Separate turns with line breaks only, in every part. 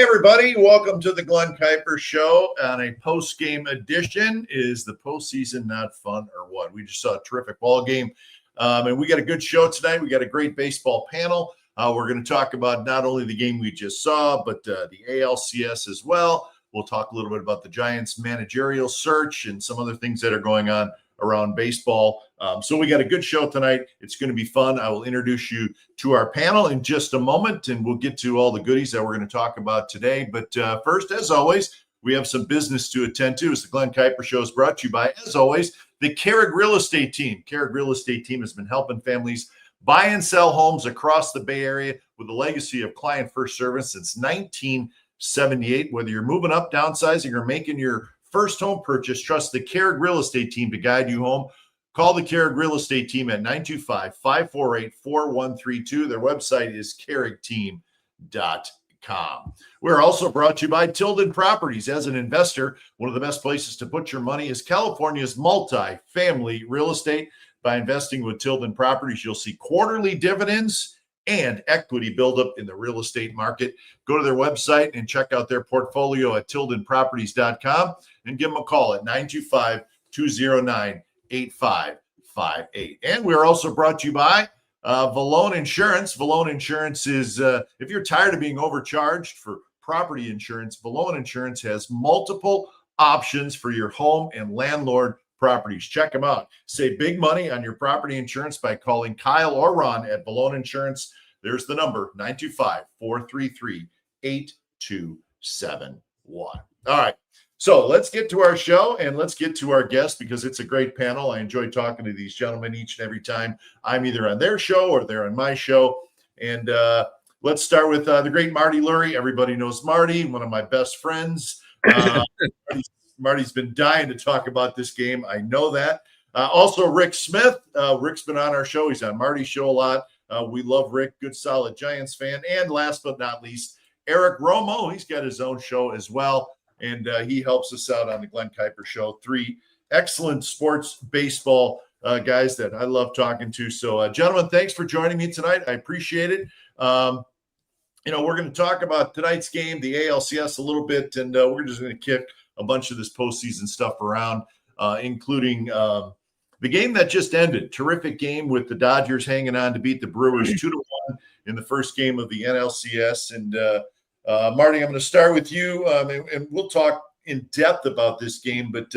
everybody. Welcome to the Glen Kuiper Show. On a post-game edition. Is the postseason not fun or what? We just saw a terrific ball game. And we got a good show tonight. We got a great baseball panel. We're going to talk about not only the game we just saw, but the ALCS as well. We'll talk a little bit about the Giants' managerial search and some other things that are going on around baseball. So we got a good show tonight. It's going to be fun. I will introduce you to our panel in just a moment, and we'll get to all the goodies that we're going to talk about today. But first, as always, we have some business to attend to. As the Glen Kuiper Show is brought to you by, as always, the Carrig Real Estate Team. Carrig Real Estate Team has been helping families buy and sell homes across the Bay Area with a legacy of client-first service since 1978. Whether you're moving up, downsizing, or making your first home purchase, trust the Carrig Real Estate Team to guide you home. Call the Carrig Real Estate Team at 925-548-4132. Their website is carrigteam.com. We're also brought to you by Tilden Properties. As an investor, one of the best places to put your money is California's multi-family real estate. By investing with Tilden Properties, you'll see quarterly dividends and equity buildup in the real estate market. Go to their website and check out their portfolio at tildenproperties.com and give them a call at 925-209-8558. And we're also brought to you by Vallone Insurance. Vallone Insurance is, if you're tired of being overcharged for property insurance, Vallone Insurance has multiple options for your home and landlord properties. Check them out. Save big money on your property insurance by calling Kyle or Ron at Vallone Insurance. There's the number, 925-433-8271. All right. So let's get to our show and let's get to our guest because it's a great panel. I enjoy talking to these gentlemen each and every time I'm either on their show or they're on my show. And let's start with the great Marty Lurie. Everybody knows Marty, one of my best friends. Marty's been dying to talk about this game. I know that. Also, Rick Smith. Rick's been on our show. He's on Marty's show a lot. We love Rick, good, solid Giants fan. And last but not least, Eric Romo. He's got his own show as well. And he helps us out on the Glen Kuiper Show. Three excellent sports baseball guys that I love talking to. So, gentlemen, thanks for joining me tonight. I appreciate it. We're going to talk about tonight's game, the ALCS, a little bit, and we're just going to kick a bunch of this postseason stuff around, including the game that just ended. Terrific game with the Dodgers hanging on to beat the Brewers 2-1 in the first game of the NLCS. And Marty, I'm going to start with you, and we'll talk in depth about this game, but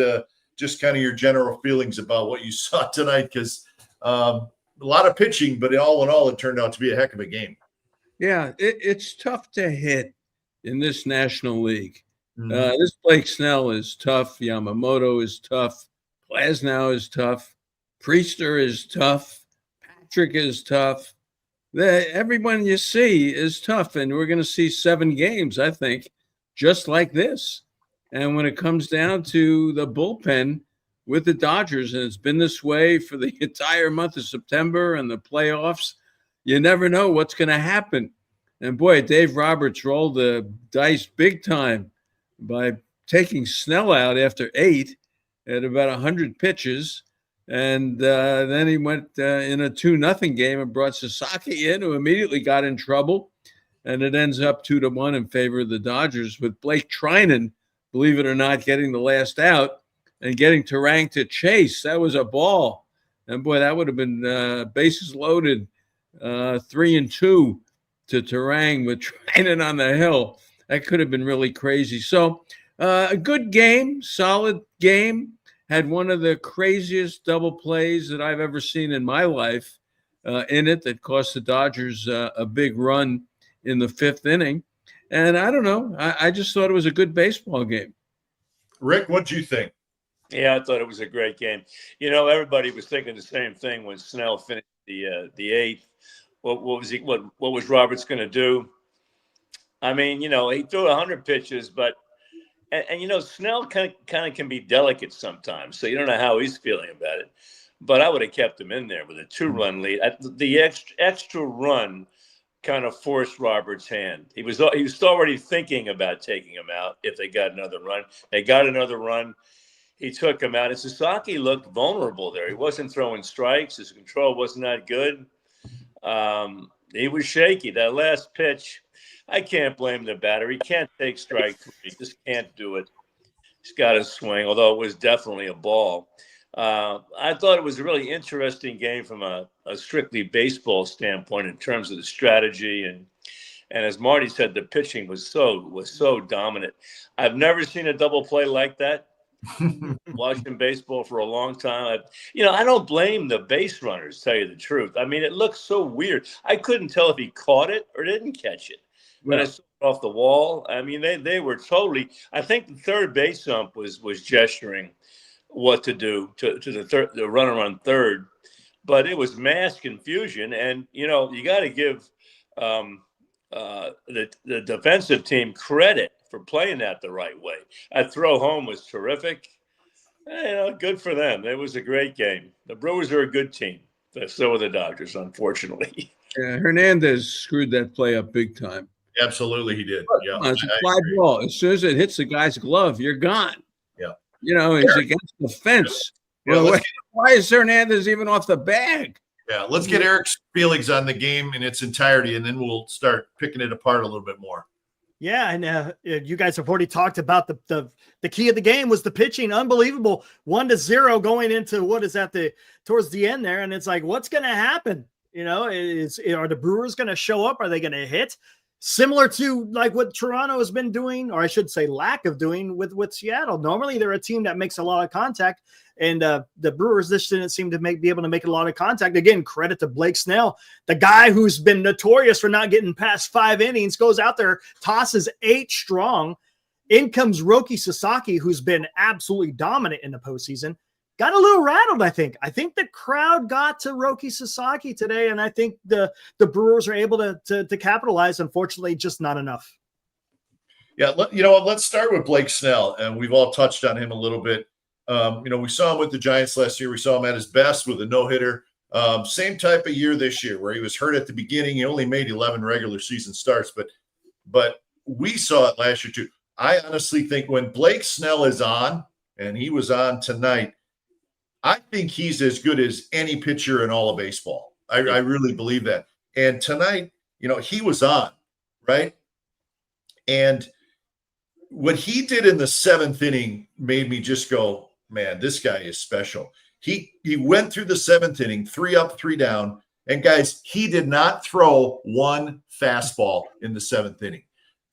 just kind of your general feelings about what you saw tonight, because a lot of pitching, but all in all, it turned out to be a heck of a game.
Yeah, it's tough to hit in this National League. This Blake Snell is tough. Yamamoto is tough. Glasnow is tough. Priester is tough. Patrick is tough. Everyone you see is tough, and we're going to see 7 games, I think, just like this. And when it comes down to the bullpen with the Dodgers, and it's been this way for the entire month of September and the playoffs, you never know what's going to happen. And boy, Dave Roberts rolled the dice big time by taking Snell out after 8 at about 100 pitches. And then he went in a 2-0 game and brought Sasaki in, who immediately got in trouble. And it ends up 2-1 in favor of the Dodgers, with Blake Trinan, believe it or not, getting the last out and getting Turang to chase. That was a ball. And boy, that would have been bases loaded, 3-2 to Turang with Trinan on the hill. That could have been really crazy. So a good game, solid game. Had one of the craziest double plays that I've ever seen in my life in it that cost the Dodgers a big run in the 5th inning. And I don't know. I just thought it was a good baseball game.
Rick, what'd you think?
Yeah, I thought it was a great game. Everybody was thinking the same thing when Snell finished the 8th. What was Roberts going to do? I mean, he threw 100 pitches, but and Snell kind of can be delicate sometimes, so you don't know how he's feeling about it. But I would have kept him in there with a 2-run lead. The extra run kind of forced Roberts' hand. He was already thinking about taking him out if they got another run. They got another run. He took him out. And Sasaki looked vulnerable there. He wasn't throwing strikes. His control wasn't that good. He was shaky. That last pitch, I can't blame the batter. He can't take strike three. He just can't do it. He's got to swing, although it was definitely a ball. I thought it was a really interesting game from a strictly baseball standpoint in terms of the strategy and as Marty said, the pitching was so dominant. I've never seen a double play like that. Watching baseball for a long time. I don't blame the base runners, tell you the truth. I mean, it looks so weird. I couldn't tell if he caught it or didn't catch it. When I saw it off the wall, I mean, they were totally. I think the third base ump was gesturing what to do to the runner on third, but it was mass confusion. And you got to give the defensive team credit for playing that the right way. That throw home was terrific. Good for them. It was a great game. The Brewers are a good team. So are the Dodgers, unfortunately.
Yeah, Hernandez screwed that play up big time.
Absolutely, he did. Yeah,
it's a fly ball. As soon as it hits the guy's glove, you're gone.
Yeah,
he's against the fence.
Yeah,
why is Hernandez even off the bag?
Yeah, let's get Eric's feelings on the game in its entirety, and then we'll start picking it apart a little bit more.
Yeah, and you guys have already talked about the key of the game was the pitching. Unbelievable, 1-0 going into towards the end there, and it's like, what's going to happen? Are the Brewers going to show up? Are they going to hit? Similar to like what Toronto has been doing, or I should say lack of doing with Seattle. Normally they're a team that makes a lot of contact, and the Brewers just didn't seem to be able to make a lot of contact. Again, credit to Blake Snell, the guy who's been notorious for not getting past 5 innings, goes out there, tosses 8 strong. In comes Roki Sasaki, who's been absolutely dominant in the postseason. Got a little rattled, I think. I think the crowd got to Roki Sasaki today, and I think the Brewers are able to capitalize. Unfortunately, just not enough.
Yeah, let's start with Blake Snell, and we've all touched on him a little bit. We saw him with the Giants last year. We saw him at his best with a no-hitter. Same type of year this year where he was hurt at the beginning. He only made 11 regular season starts, but we saw it last year too. I honestly think when Blake Snell is on, and he was on tonight, I think he's as good as any pitcher in all of baseball. I really believe that. And tonight, he was on, right? And what he did in the 7th inning made me just go, man, this guy is special. He went through the 7th inning, 3 up, 3 down. And guys, he did not throw one fastball in the 7th inning.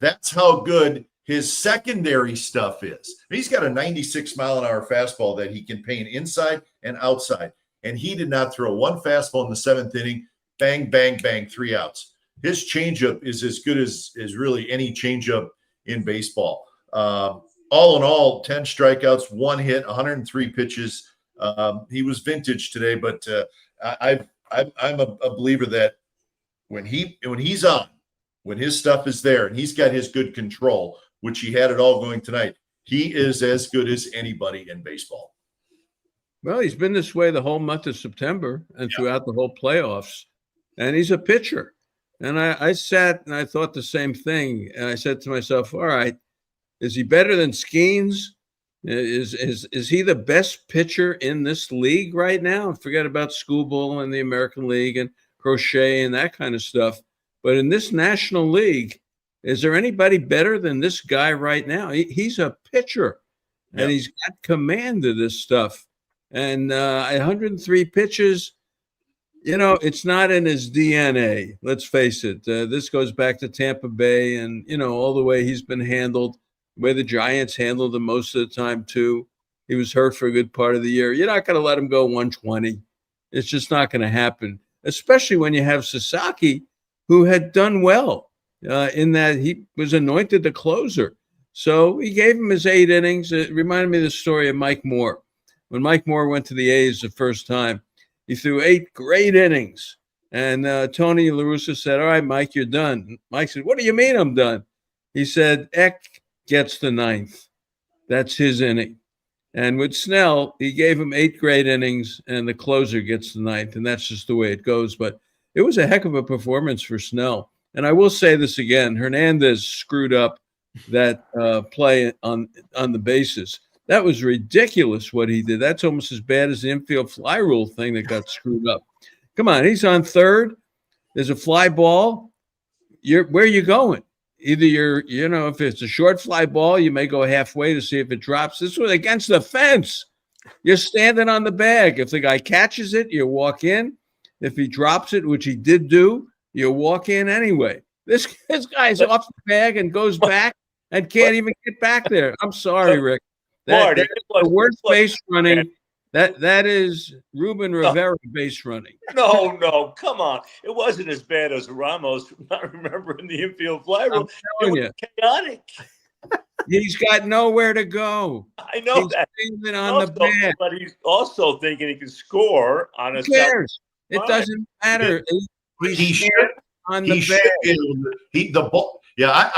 That's how good his secondary stuff is. He's got a 96-mile-an-hour fastball that he can paint inside and outside. And he did not throw one fastball in the 7th inning. Bang, bang, bang, 3 outs. His changeup is as good as really any changeup in baseball. All in all, 10 strikeouts, 1 hit, 103 pitches. He was vintage today, but I'm a believer that when he's on, when his stuff is there and he's got his good control, which he had it all going tonight, he is as good as anybody in baseball.
Well, he's been this way the whole month of September and throughout the whole playoffs, and he's a pitcher. And I sat and I thought the same thing, and I said to myself, all right, is he better than Skeens? Is he the best pitcher in this league right now? Forget about Skubal and the American League and Crochet and that kind of stuff. But in this National League, is there anybody better than this guy right now? He's a pitcher, and he's got command of this stuff. And 103 pitches, it's not in his DNA. Let's face it. This goes back to Tampa Bay and, all the way he's been handled, the way the Giants handled him most of the time, too. He was hurt for a good part of the year. You're not going to let him go 120. It's just not going to happen, especially when you have Sasaki, who had done well in that he was anointed the closer. So he gave him his 8 innings. It reminded me of the story of Mike Moore. When Mike Moore went to the A's the first time, he threw 8 great innings. And Tony La Russa said, all right, Mike, you're done. Mike said, what do you mean I'm done? He said, Eck gets the 9th. That's his inning. And with Snell, he gave him 8 great innings, and the closer gets the 9th. And that's just the way it goes. But it was a heck of a performance for Snell. And I will say this again, Hernandez screwed up that play on the bases. That was ridiculous what he did. That's almost as bad as the infield fly rule thing that got screwed up. Come on, he's on third. There's a fly ball. Where are you going? either if it's a short fly ball, you may go halfway to see if it drops. This was against the fence. You're standing on the bag. If the guy catches it, you walk in. If he drops it, which he did do, you walk in anyway. This guy's off the bag and goes back and can't even get back there. I'm sorry, Rick.
Marty,
That's the worst base running. That is Ruben Rivera base running.
No, come on. It wasn't as bad as Ramos. Not remembering the infield fly rule. It was chaotic.
He's got nowhere to go.
I know
he's
that.
Standing on the bag.
But he's also thinking he can score on a.
Who cares? It doesn't matter. He's on the bag.
The ball. Yeah,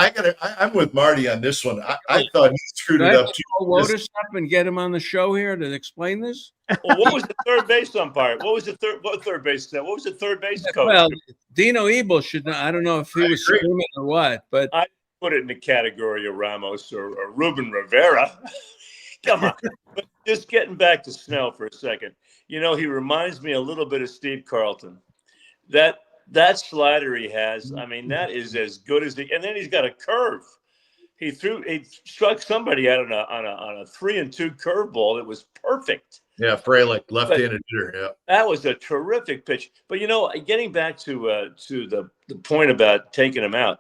I'm with Marty on this one. I thought he screwed it up too.
Wotus up and get him on the show here to explain this.
Well, what was the third base umpire? What was the third base? What was the third base coach?
Well, Dino Ebel should know. I don't know if he was screaming or what, but
I put it in the category of Ramos or Ruben Rivera. Come on. But just getting back to Snell for a second. He reminds me a little bit of Steve Carlton. That slider he has, I mean, that is as good as and then he's got a curve. He struck somebody out on a 3-2 curveball. It was perfect.
Yeah, Frelick, left-handed hitter. Yeah,
that was a terrific pitch. But getting back to the point about taking him out,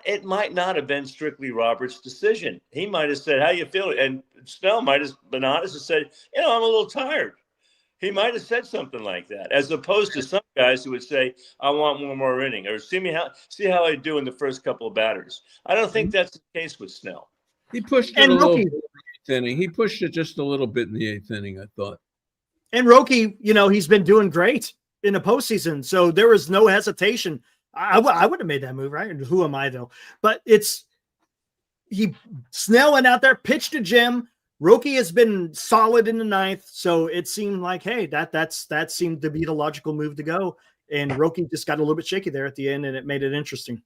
it might not have been strictly Robert's decision. He might have said, "How you feeling?" And Snell might have been honest and said, "I'm a little tired." He might have said something like that, as opposed to some guys who would say, "I want one more inning," or see how I do in the first couple of batters. I don't think that's the case with Snell.
He pushed it a little bit in the 8th inning. He pushed it just a little bit in the 8th inning, I thought.
And Roki, he's been doing great in the postseason, so there was no hesitation. I would have made that move, right? Who am I though? But Snell went out there, pitched to Jim. Roki has been solid in the 9th, so it seemed like, hey, that seemed to be the logical move to go. And Roki just got a little bit shaky there at the end, and it made it interesting.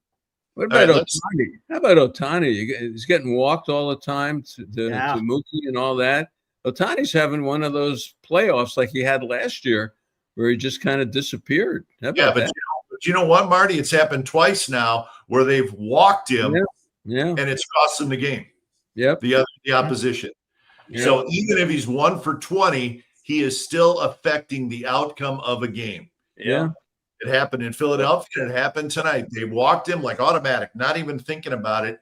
What about Ohtani? How about Ohtani? He's getting walked all the time to Mookie and all that. Ohtani's having one of those playoffs like he had last year, where he just kind of disappeared. But
you know what, Marty? It's happened twice now where they've walked him,
and
it's cost them the game.
Yep,
the opposition.
Yeah.
So even if he's 1 for 20, he is still affecting the outcome of a game.
Yeah.
It happened in Philadelphia. It happened tonight. They walked him like automatic, not even thinking about it.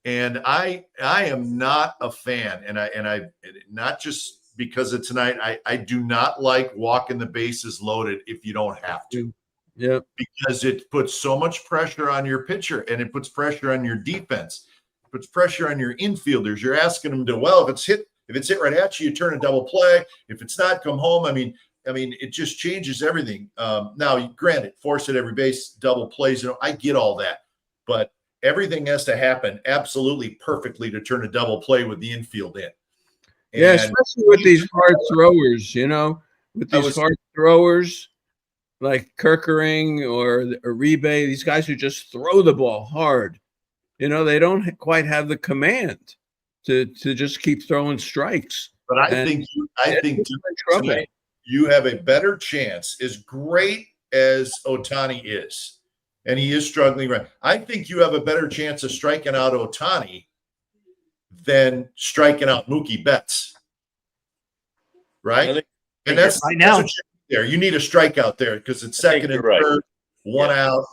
And I am not a fan, and I not just because of tonight. I do not like walking the bases loaded if you don't have to.
Yeah. Because
it puts so much pressure on your pitcher, and it puts pressure on your defense. It puts pressure on your infielders. You're asking them to, if it's hit right at you, you turn a double play. If it's not, come home. I mean, it just changes everything. Now, granted, force at every base, double plays. I get all that, but everything has to happen absolutely perfectly to turn a double play with the infield in.
And especially with these hard throwers. With these hard throwers like Kerkering or Uribe, these guys who just throw the ball hard. They don't quite have the command to just keep throwing strikes.
But I think tonight you have a better chance, as great as Ohtani is, and he is struggling, right? I think you have a better chance of striking out Ohtani than striking out Mookie Betts, right? And that's
right now.
That's there. You need a strikeout there because it's second and third, one out.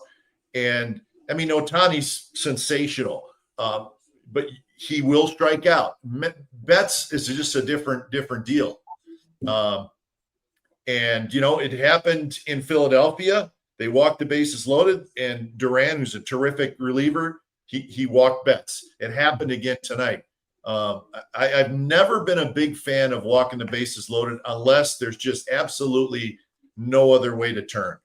And Ohtani's sensational, but he will strike out. Betts is just a different deal. And it happened in Philadelphia. They walked the bases loaded, and Duran, who's a terrific reliever, he walked Betts. It happened again tonight. I've never been a big fan of walking the bases loaded unless there's just absolutely no other way to turn,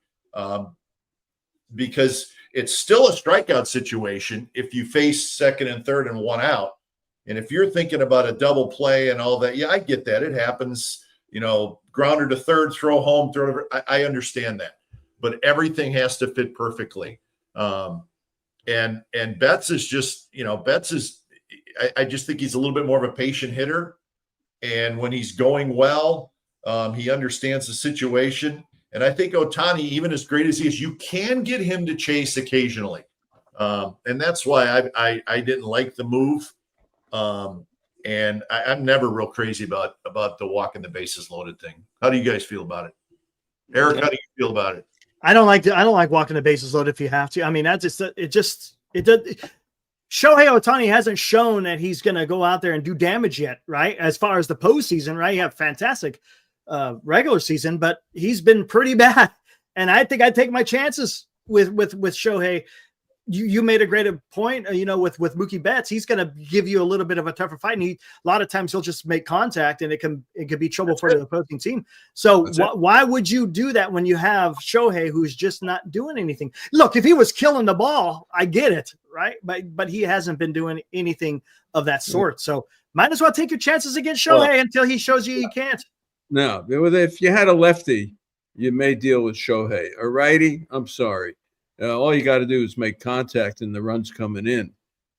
because it's still a strikeout situation if you face second and third and one out. And if you're thinking about a double play and all that, I get that. It happens, grounder to third, throw home, throw over. I understand that. But everything has to fit perfectly. And Betts is just, I just think he's a little bit more of a patient hitter. And when he's going well, he understands the situation. And I think Ohtani, even as great as he is, you can get him to chase occasionally. And that's why I didn't like the move. And I'm never real crazy about the walking the bases loaded thing. How do you guys feel about it? Eric, how do you feel about it?
I don't like walking the bases loaded if you have to. I mean, that's it does. Shohei Ohtani hasn't shown that he's going to go out there and do damage yet, right? As far as the postseason, right? You have fantastic regular season, but he's been pretty bad. And I think I'd take my chances with Shohei. You made a great point, with Mookie Betts. He's going to give you a little bit of a tougher fight, and a lot of times he'll just make contact, and it could be trouble for the opposing team. So why would you do that when you have Shohei, who's just not doing anything? Look, if he was killing the ball, I get it, right? But he hasn't been doing anything of that sort. So might as well take your chances against Shohei until he shows you can't.
No, if you had a lefty, you may deal with Shohei. A righty, I'm sorry. All you got to do is make contact, and the run's coming in.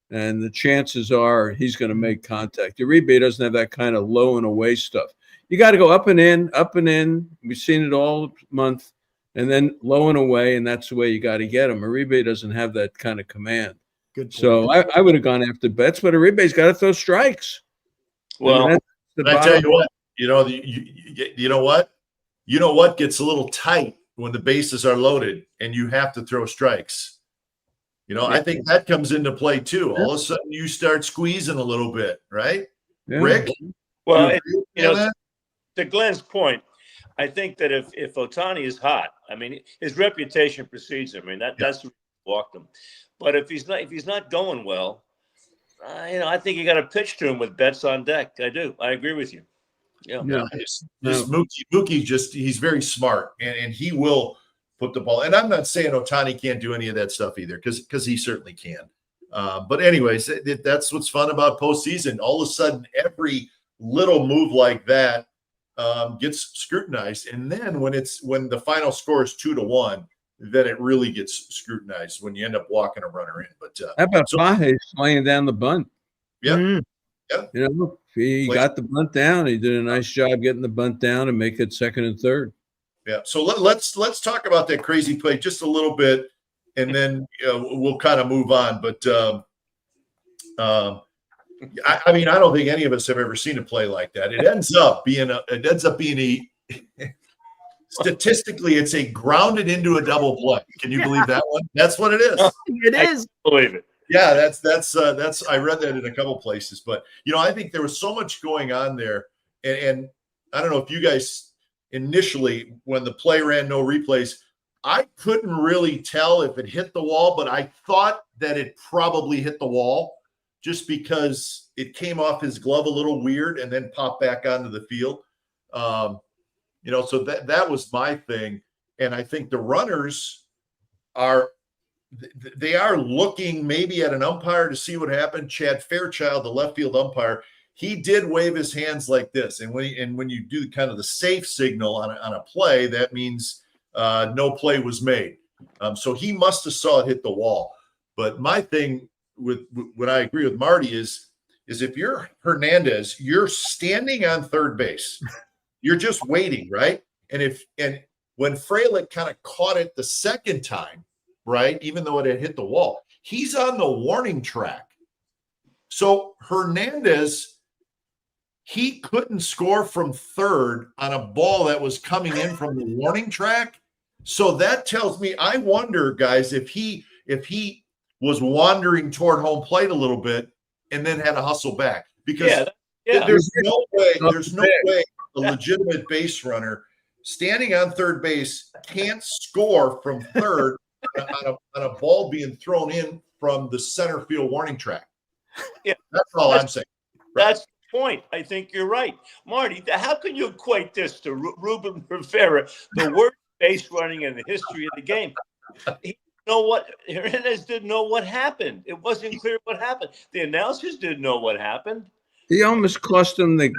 And the chances are he's going to make contact. Uribe doesn't have that kind of low and away stuff. You got to go up and in, up and in. We've seen it all month. And then low and away, and that's the way you got to get him. Uribe doesn't have that kind of command. Good point. So I would have gone after Betts, but Uribe's got to throw strikes.
Well, I tell you what, you know what? You know what gets a little tight when the bases are loaded and you have to throw strikes. I think that comes into play too. All of a sudden you start squeezing a little bit, right? Yeah. Rick?
Well, to Glenn's point, I think that if Ohtani is hot, I mean, his reputation precedes him. I mean, that's what walked him. But if he's not going well, I think you got to pitch to him with Betts on deck. I do. I agree with you. Yeah.
Mookie he's very smart, and he will put the ball. And I'm not saying Ohtani can't do any of that stuff either, because he certainly can. But anyways, that's what's fun about postseason. All of a sudden, every little move like that gets scrutinized, and then when the final score is 2-1, then it really gets scrutinized when you end up walking a runner in. But
how about Baez laying down the bunt?
Yeah.
Mm-hmm. Yeah. He got the bunt down. He did a nice job getting the bunt down and make it second and third.
Yeah. So let's talk about that crazy play just a little bit, and then we'll kind of move on. But I mean, I don't think any of us have ever seen a play like that. It ends up being statistically, it's a grounded into a double play. Can you believe that one? That's what it is.
It is.
I believe it.
Yeah, that's I read that in a couple places, but I think there was so much going on there, and I don't know if you guys initially, when the play ran no replays, I couldn't really tell if it hit the wall, but I thought that it probably hit the wall just because it came off his glove a little weird and then popped back onto the field. So that was my thing, and I think the runners are looking maybe at an umpire to see what happened. Chad Fairchild, the left field umpire, he did wave his hands like this. And when you do kind of the safe signal on a play, that means no play was made. So he must have saw it hit the wall. But my thing with what I agree with Marty is if you're Hernandez, you're standing on third base. You're just waiting, right? And when Frelick kind of caught it the second time, right, even though it had hit the wall, he's on the warning track. So Hernandez, he couldn't score from third on a ball that was coming in from the warning track. So that tells me, I wonder, guys, if he was wandering toward home plate a little bit and then had to hustle back, because there's no way a legitimate base runner standing on third base can't score from third on a ball being thrown in from the center field warning track.
Yeah,
that's all I'm saying.
Right? That's the point. I think you're right, Marty. How can you equate this to Ruben Rivera, the worst base running in the history of the game? Hernandez didn't know what happened. It wasn't clear what happened. The announcers didn't know what happened.
He almost cost him a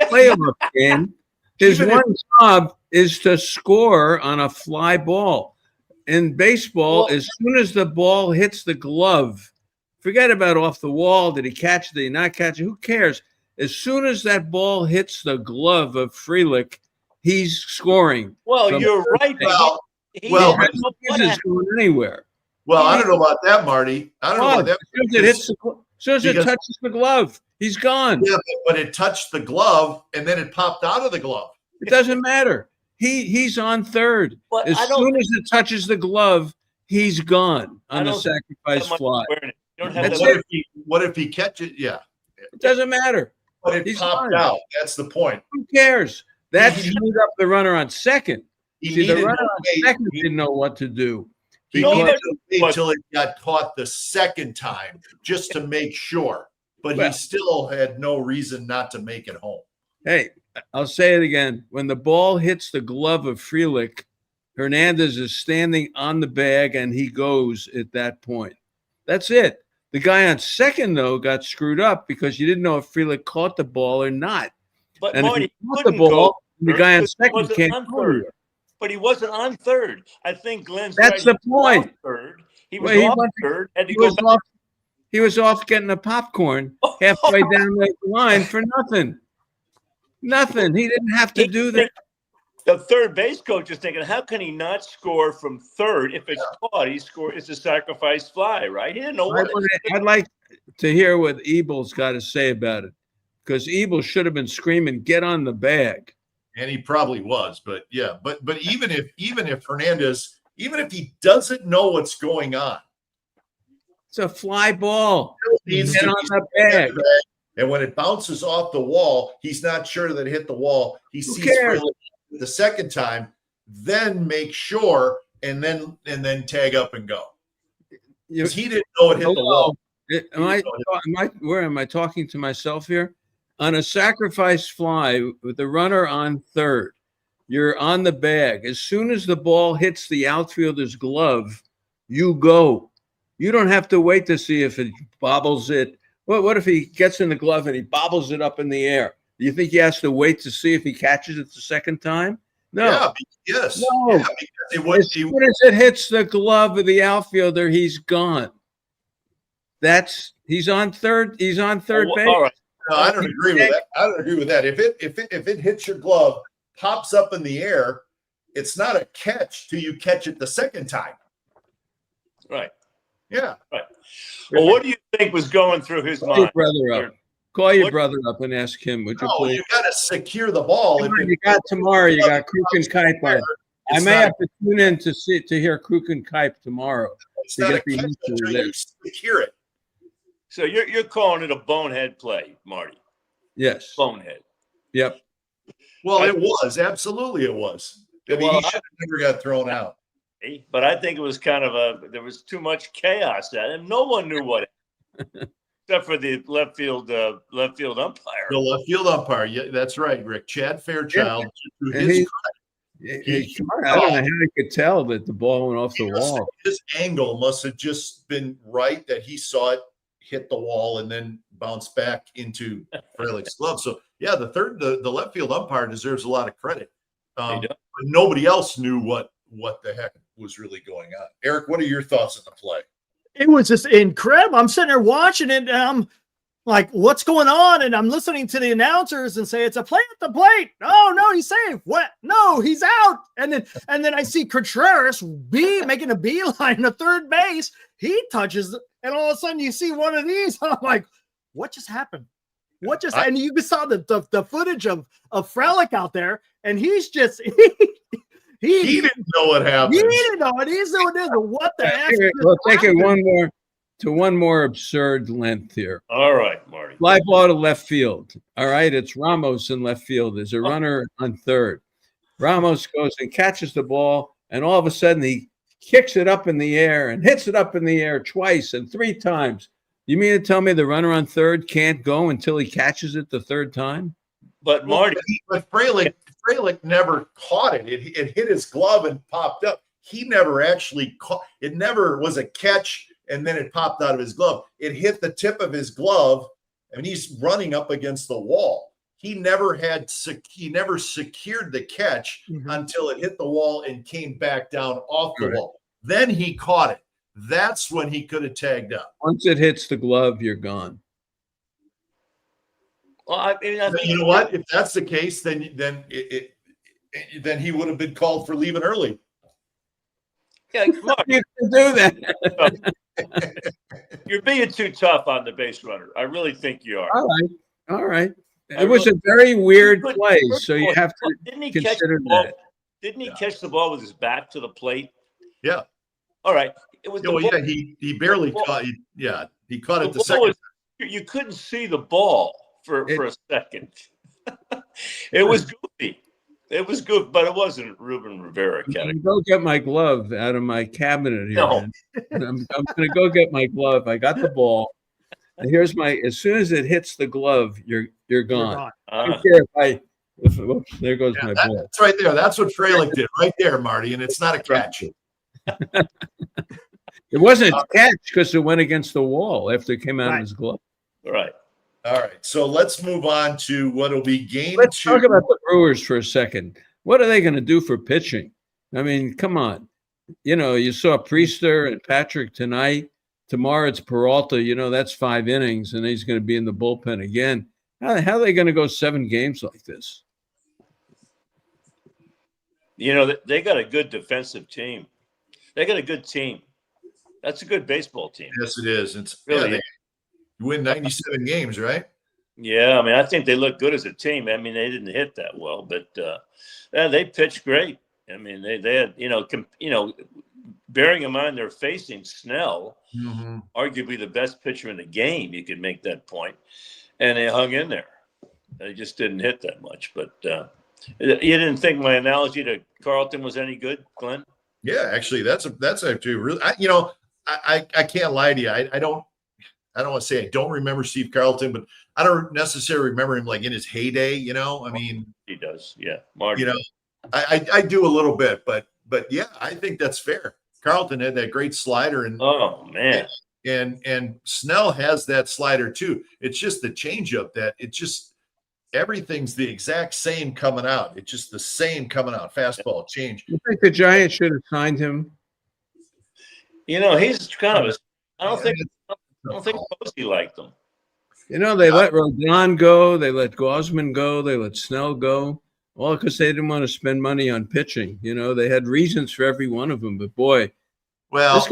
playoff game. His job is to score on a fly ball. In baseball, as soon as the ball hits the glove, forget about off the wall. Did he catch it? Did he not catch it? Who cares? As soon as that ball hits the glove of Frelick, he's scoring.
Well, you're right.
He isn't going anywhere.
Well, I don't know about that, Marty. I don't know about that.
As soon as it touches the glove, he's gone.
Yeah, but it touched the glove and then it popped out of the glove.
It doesn't matter. He's on third.
But
As soon as it touches the glove, he's gone on the sacrifice fly.
What if he catches? Yeah,
it doesn't matter.
But it popped out. That's the point.
Who cares? That screwed up the runner on second. The runner on second didn't know what to do.
He needed to wait until it got caught the second time just to make sure. But he still had no reason not to make it home.
Hey, I'll say it again. When the ball hits the glove of Frelick, Hernandez is standing on the bag and he goes at that point. That's it. The guy on second, though, got screwed up because you didn't know if Frelick caught the ball or not.
But
and
Marty,
if he caught the ball, the guy on second can't go.
But he wasn't on third. I think Glenn's
That's the point.
Third. He was off third.
He was off getting a popcorn halfway down the line for nothing. Nothing. He didn't have to do that.
The third base coach is thinking, how can he not score from third? If it's caught, it's a sacrifice fly, right? He didn't know what
I'd like to hear what Ebel's got to say about it, because Ebel should have been screaming, "Get on the bag."
And he probably was, but yeah, but even if Hernandez, even if he doesn't know what's going on,
it's a fly ball.
Get on the bag. And when it bounces off the wall, he's not sure that it hit the wall. He sees the second time, then make sure, and then tag up and go. Because he didn't know it hit the wall.
Where am I talking to myself here? On a sacrifice fly with the runner on third, you're on the bag. As soon as the ball hits the outfielder's glove, you go. You don't have to wait to see if it bobbles it. What if he gets in the glove and he bobbles it up in the air? Do you think he has to wait to see if he catches it the second time? No.
Yeah, yes.
No. Yeah, as soon as it hits the glove of the outfielder, he's gone. He's on third. He's on third base.
All right. No, I don't agree with that. I don't agree with that. If it hits your glove, pops up in the air, it's not a catch till you catch it the second time.
Right.
Yeah.
Right. Well, what do you think was going through his mind?
Call your brother up and ask him. Would you please?
You got to secure the ball.
You got tomorrow. You got Kruk and Kuiper. I may have to tune in to hear Kruk and Kuiper tomorrow.
It's not a catch until you secure it.
So you're calling it a bonehead play, Marty?
Yes.
Bonehead.
Yep.
Well, it was. Absolutely it was. I mean, he should have never got thrown out.
But I think it was kind of there was too much chaos at it. No one knew what except for the left field umpire.
The left field umpire. Yeah, that's right, Rick. Chad Fairchild.
Yeah. I don't know how he could tell that the ball went off the wall.
His angle must have just been right, that he saw it hit the wall and then bounce back into Frelick's glove. So yeah, the left field umpire deserves a lot of credit. But nobody else knew what the heck was really going on. Eric, what are your thoughts on the play?
It was just incredible. I'm sitting there watching it, and I'm like, what's going on? And I'm listening to the announcers and say, it's a play at the plate. Oh, no, he's safe. What? No, he's out. And then I see Contreras making a beeline to third base. He touches, and all of a sudden you see one of these. I'm like, what just happened? And you saw the footage of Frelick out there, and he's just he
didn't know what happened.
He didn't know it. He's doing this. What the heck?
We'll take it one more absurd length here.
All right, Marty.
Fly ball to left field. All right, it's Ramos in left field. There's a runner on third. Ramos goes and catches the ball, and all of a sudden he kicks it up in the air and hits it up in the air twice and three times. You mean to tell me the runner on third can't go until he catches it the third time?
But Marty,
Frelick never caught it. It hit his glove and popped up. He never actually caught it. Never was a catch, and then it popped out of his glove. It hit the tip of his glove, and he's running up against the wall. He never secured the catch until it hit the wall and came back down off the wall. Then he caught it. That's when he could have tagged up.
Once it hits the glove, you're gone.
Well, I mean,
you know what? If that's the case, then he would have been called for leaving early.
Yeah, Mark,
to do that.
You're being too tough on the base runner. I really think you are.
All right. It was a very weird play, so you have to consider that.
Didn't he catch the ball with his back to the plate?
Yeah.
All right. It was.
He barely caught. Yeah, he caught it the second.
You couldn't see the ball for a second. It was goofy. It was good, but it wasn't Ruben Rivera.
Go get my glove out of my cabinet here.
No.
I'm going to go get my glove. I got the ball. And here's as soon as it hits the glove, you're gone. I don't care if there goes my ball.
That's right there. That's what Frelick did right there, Marty, and it's not a catch.
It wasn't a catch because it went against the wall after it came out of his glove.
Right.
All right. So let's move on to what will be game 2.
Let's talk about the Brewers for a second. What are they going to do for pitching? I mean, come on. You saw Priester and Patrick tonight. Tomorrow it's Peralta. That's 5 innings, and he's going to be in the bullpen again. How are they going to go 7 games like this?
They got a good defensive team. They got a good team. That's a good baseball team.
Yes, it is. It's
really.
You win 97 games, right?
Yeah, I mean, I think they look good as a team. I mean, they didn't hit that well, but they pitched great. I mean, they had, bearing in mind they're facing Snell, arguably the best pitcher in the game. You could make that point, and they hung in there. They just didn't hit that much. But you didn't think my analogy to Carlton was any good, Glenn?
Yeah, actually, that's actually really. I can't lie to you. I don't want to say I don't remember Steve Carlton, but I don't necessarily remember him like in his heyday. I mean,
he does. Yeah, Marty.
I do a little bit, but yeah, I think that's fair. Carlton had that great slider, and
oh man,
and Snell has that slider too. It's just the changeup that it just everything's the exact same coming out. It's just the same coming out. Fastball change.
You think the Giants should have signed him?
He's kind of. I don't think Posey liked them.
They let Rodon go. They let Gausman go. They let Snell go. All because they didn't want to spend money on pitching. They had reasons for every one of them. But boy,
well,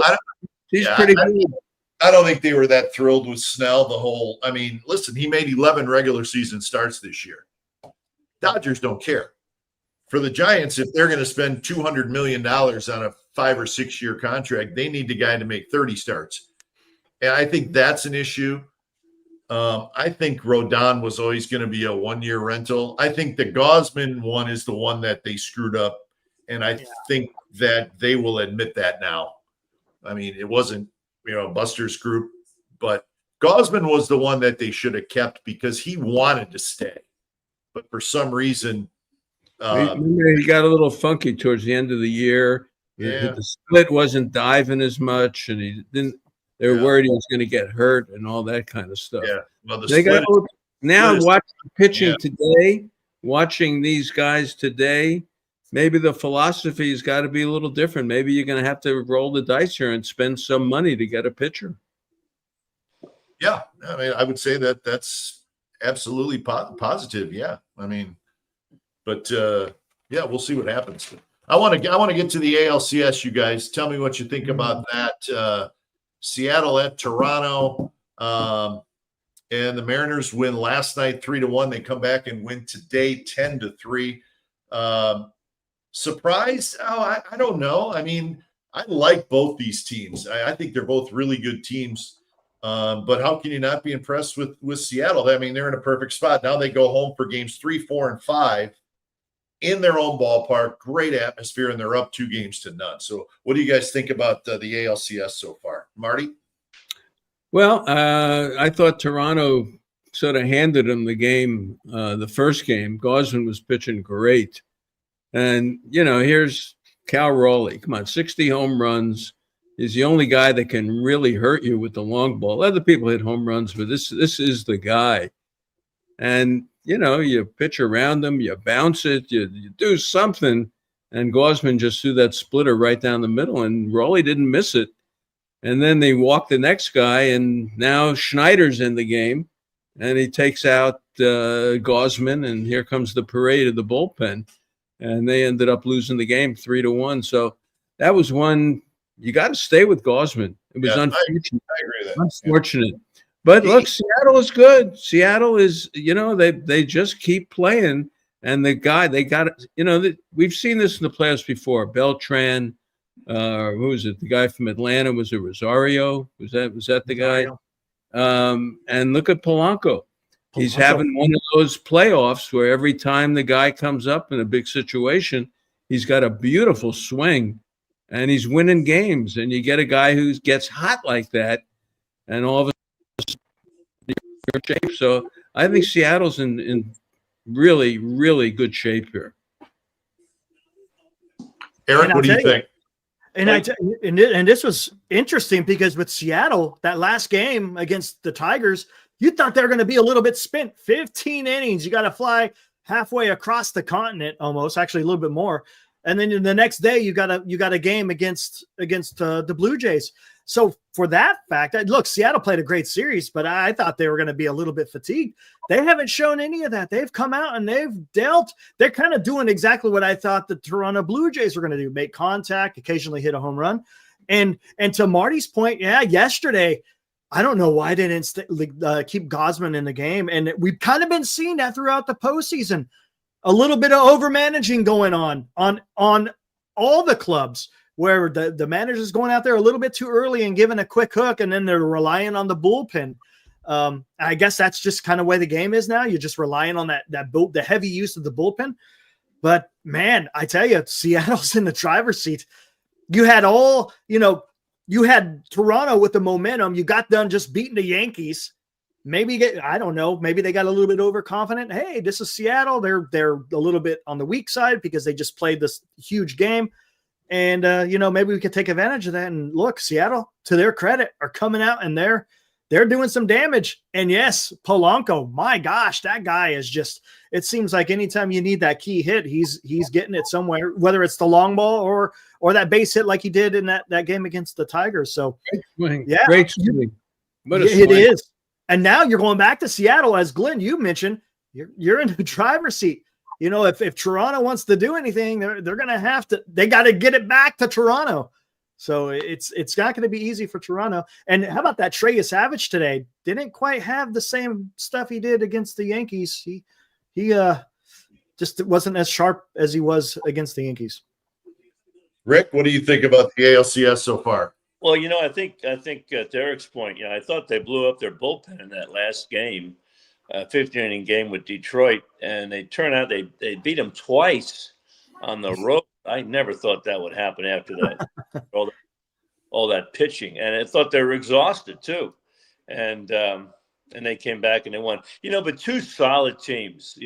he's pretty good.
I don't think they were that thrilled with Snell. Listen, he made 11 regular season starts this year. Dodgers don't care. For the Giants, if they're going to spend $200 million on a 5 or 6 year contract, they need the guy to make 30 starts. And I think that's an issue. I think Rodon was always going to be a 1-year rental. I think the Gausman one is the one that they screwed up. And I think that they will admit that now. I mean, it wasn't, Buster's group, but Gausman was the one that they should have kept because he wanted to stay. But for some reason,
he got a little funky towards the end of the year.
Yeah.
The split wasn't diving as much, and he didn't. They were worried he was going to get hurt and all that kind of stuff.
Yeah. Well,
watching pitching today, watching these guys today, maybe the philosophy has got to be a little different. Maybe you're going to have to roll the dice here and spend some money to get a pitcher.
Yeah. I mean, I would say that that's absolutely positive. Yeah. I mean, but we'll see what happens. I want to get to the ALCS, you guys. Tell me what you think about that. Seattle at Toronto, and the Mariners win last night 3-1. They come back and win today 10-3. Surprise? Oh, I don't know. I mean, I like both these teams. I think they're both really good teams. But how can you not be impressed with Seattle? I mean, they're in a perfect spot. Now they go home for games 3, 4, and 5 in their own ballpark. Great atmosphere, and they're up 2-0. So what do you guys think about the ALCS so far? Marty?
Well, I thought Toronto sort of handed them the game, the first game. Gausman was pitching great. And, here's Cal Raleigh. Come on, 60 home runs. He's the only guy that can really hurt you with the long ball. Other people hit home runs, but this is the guy. And, you pitch around him, you bounce it, you do something. And Gausman just threw that splitter right down the middle, and Raleigh didn't miss it. And then they walk the next guy, and now Schneider's in the game. And he takes out Gausman, and here comes the parade of the bullpen. And they ended up losing the game 3-1. So that was one you got to stay with Gosman. It was
Yeah,
unfortunate.
I agree with that.
Unfortunate. But look, Seattle is good. Seattle is, they just keep playing. And the guy, they got it. We've seen this in the playoffs before. Beltran, who was it? The guy from Atlanta, was it Rosario? Was that the guy? And look at Polanco. He's having one of those playoffs where every time the guy comes up in a big situation, he's got a beautiful swing and he's winning games. And you get a guy who gets hot like that, and all of a sudden you're in shape. So I think Seattle's in really, really good shape here.
Eric, what do you think?
And this was interesting because with Seattle, that last game against the Tigers, you thought they were going to be a little bit spent. 15 innings. You got to fly halfway across the continent, almost, actually a little bit more. And then the next day, you got a game against the Blue Jays. So for that fact, look, Seattle played a great series, but I thought they were going to be a little bit fatigued. They haven't shown any of that. They've come out and they've dealt. They're kind of doing exactly what I thought the Toronto Blue Jays were going to do: make contact, occasionally hit a home run. And to Marty's point, yesterday, I don't know why they didn't keep Gosman in the game. And we've kind of been seeing that throughout the postseason. A little bit of overmanaging going on all the clubs, where the manager's going out there a little bit too early and giving a quick hook, and then they're relying on the bullpen. I guess that's just kind of where the game is now. You're just relying on the heavy use of the bullpen. But man, I tell you, Seattle's in the driver's seat. You had you had Toronto with the momentum. You got done just beating the Yankees. I don't know. Maybe they got a little bit overconfident. Hey, this is Seattle. They're a little bit on the weak side because they just played this huge game. And, maybe we could take advantage of that. And look, Seattle, to their credit, are coming out and they're doing some damage. And yes, Polanco, my gosh, that guy is just, it seems like anytime you need that key hit, he's getting it somewhere, whether it's the long ball or that base hit like he did in that game against the Tigers. So,
great swing.
It is. And now you're going back to Seattle, as Glenn, you mentioned, you're in the driver's seat. If Toronto wants to do anything, they're going to have to. They got to get it back to Toronto. So it's not going to be easy for Toronto. And how about that Trey Savage today? Didn't quite have the same stuff he did against the Yankees. He just wasn't as sharp as he was against the Yankees.
Rick, what do you think about the ALCS so far?
Well, I think Derek's point. I thought they blew up their bullpen in that last game, 15-inning game with Detroit, and they turned out they beat them twice on the road. I never thought that would happen after that, all that pitching, and I thought they were exhausted too, and they came back and they won. But two solid teams.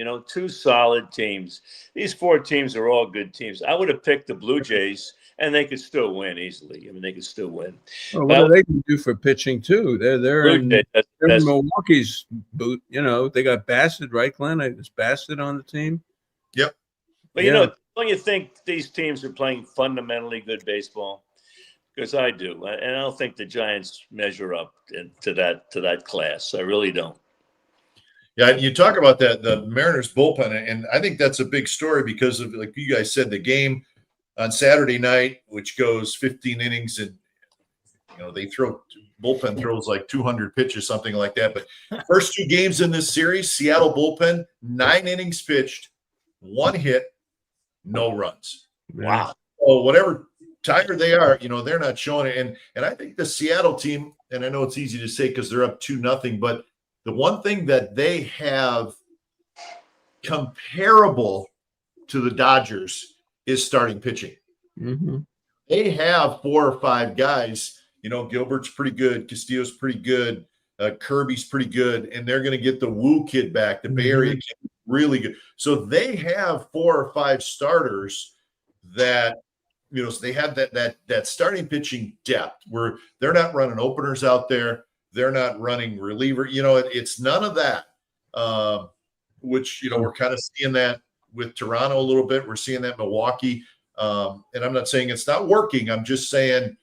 These four teams are all good teams. I would have picked the Blue Jays. And they could still win easily. They could still win.
Well, what do they can do for pitching too? They're in Milwaukee's boot. They got Bassett, right, Glenn? Is Bassett on the team?
Yep.
But don't you think these teams are playing fundamentally good baseball? Because I do, and I don't think the Giants measure up to that class. I really don't.
Yeah, you talk about that, the Mariners bullpen, and I think that's a big story because of, like you guys said, the game on Saturday night, which goes 15 innings, and they bullpen throws like 200 pitches, something like that. But first two games in this series, Seattle bullpen, 9 innings pitched, 1 hit, no runs.
Wow.
So whatever tired they are, they're not showing it. And I think the Seattle team, and I know it's easy to say because they're up 2-0, but the one thing that they have comparable to the Dodgers is starting pitching.
Mm-hmm.
They have 4 or 5 guys. Gilbert's pretty good. Castillo's pretty good. Kirby's pretty good. And they're going to get the Woo kid back. The Bay Area kid, really good. So they have 4 or 5 starters that, so they have that starting pitching depth where they're not running openers out there. They're not running reliever. It's none of that, which, we're kind of seeing that with Toronto a little bit. We're seeing that in Milwaukee. And I'm not saying it's not working. I'm just saying,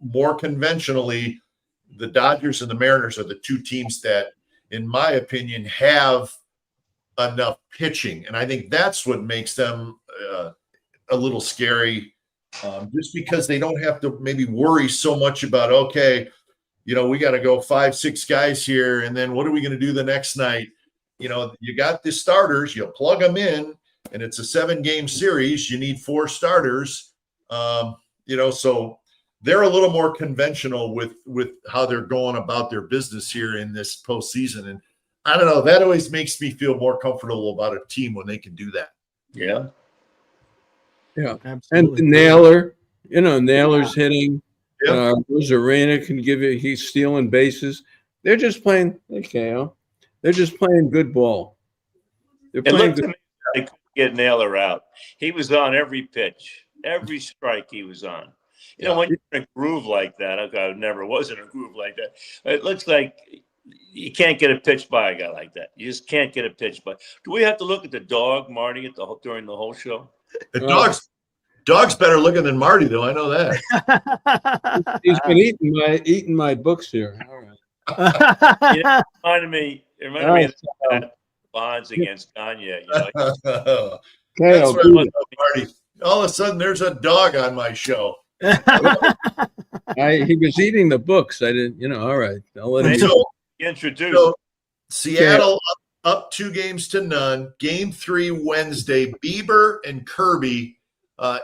more conventionally, the Dodgers and the Mariners are the 2 teams that, in my opinion, have enough pitching. And I think that's what makes them a little scary just because they don't have to maybe worry so much about, okay, we got to go 5-6 guys here, and then what are we going to do the next night? You got the starters, you plug them in, and it's a 7-game series. You need 4 starters, so they're a little more conventional with how they're going about their business here in this postseason. And I don't know, that always makes me feel more comfortable about a team when they can do that.
Yeah.
Yeah.
Absolutely.
And Naylor, Naylor's hitting.
Yep.
Rosarena can give it. He's stealing bases. They're just playing. They're just playing good ball. They're
It
playing
looked to me like they couldn't get Naylor out. He was on every pitch, every strike he was on. When you're in a groove like that, I never was in a groove like that. It looks like you can't get a pitch by a guy like that. You just can't get a pitch by. Do we have to look at the dog, Marty, during the whole show?
The dog's better looking than Marty, though. I know that.
He's been eating my books here. All right.
It reminded me of that Bonds against Gagne.
That's what I love, Marty. All of a sudden, there's a dog on my show.
He was eating the books. I didn't, all right. I'll let him
introduce.
So Seattle up 2-0. Game 3 Wednesday. Bieber and Kirby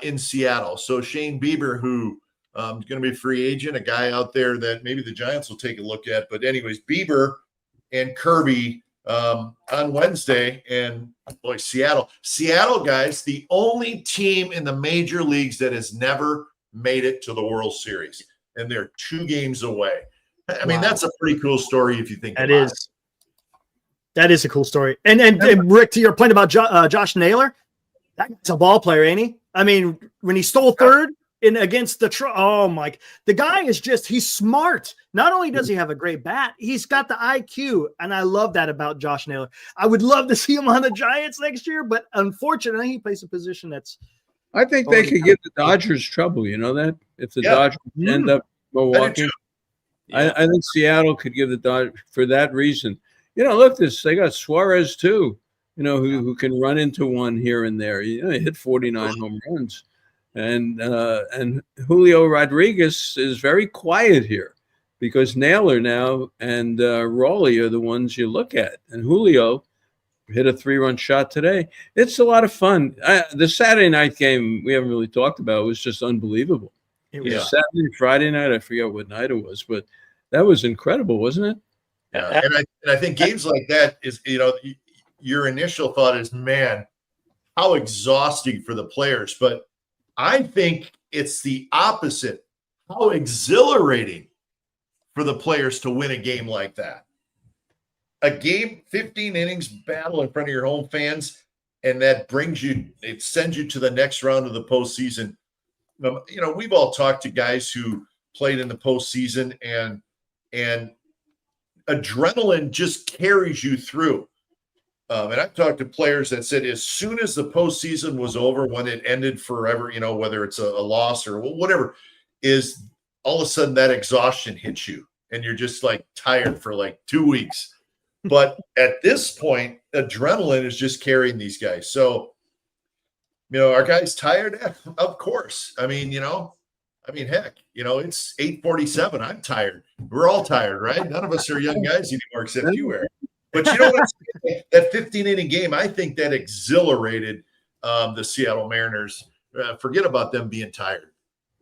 in Seattle. So Shane Bieber, who is going to be a free agent, a guy out there that maybe the Giants will take a look at. But anyways, Bieber and Kirby on Wednesday. And boy, Seattle, guys, the only team in the major leagues that has never made it to the World Series, and they're 2 games away. I mean, that's a pretty cool story if you think about it.
That is a cool story. And Rick, to your point about Josh Naylor, that guy's a ball player, ain't he? I mean, when he stole third against the guy is he's smart. Not only does he have a great bat, he's got the IQ, and I love that about Josh Naylor. I would love to see him on the Giants next year, but unfortunately, he plays a position that's.
I think they could give the Dodgers trouble. You know that if the Dodgers end up Milwaukee, I think Seattle could give the Dodgers for that reason. Look, they got Suarez too. Who can run into one here and there. He hit 49 home runs, and Julio Rodriguez is very quiet here because Naylor now and Raleigh are the ones you look at, and Julio hit a 3-run shot today. It's a lot of fun. The Saturday night game we haven't really talked about was just unbelievable. It was Saturday, Friday night. I forget what night it was, but that was incredible, wasn't it?
Yeah, and I think games like that is, your initial thought is, man, how exhausting for the players. But I think it's the opposite. How exhilarating for the players to win a game like that. A game, 15 innings battle in front of your home fans, and that it sends you to the next round of the postseason. We've all talked to guys who played in the postseason, and adrenaline just carries you through. And I've talked to players that said as soon as the postseason was over, when it ended forever, whether it's a loss or whatever, is all of a sudden that exhaustion hits you, and you're just tired for 2 weeks. But at this point, adrenaline is just carrying these guys. So, are guys tired? Of course. I mean, heck, it's 8:47. I'm tired. We're all tired, right? None of us are young guys anymore, except you, Eric. But you know what? That 15-inning game, I think that exhilarated the Seattle Mariners. Forget about them being tired.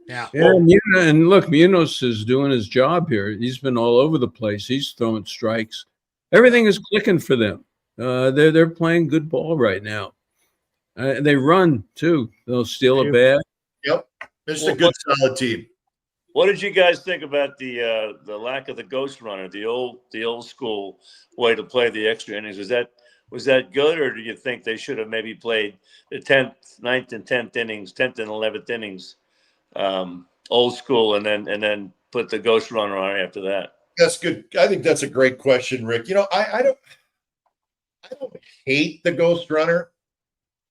Yeah.
And look, Munoz is doing his job here. He's been all over the place. He's throwing strikes. Everything is clicking for them. They're playing good ball right now. They run too. They'll steal a bat.
Yep, it's a good solid team.
What did you guys think about the lack of the ghost runner, the old school way to play the extra innings? Was that good, or do you think they should have maybe played the 10th, 9th, and 10th innings, 10th and 11th innings, old school, and then put the ghost runner on after that?
That's good. I think that's a great question, Rick. I don't hate the ghost runner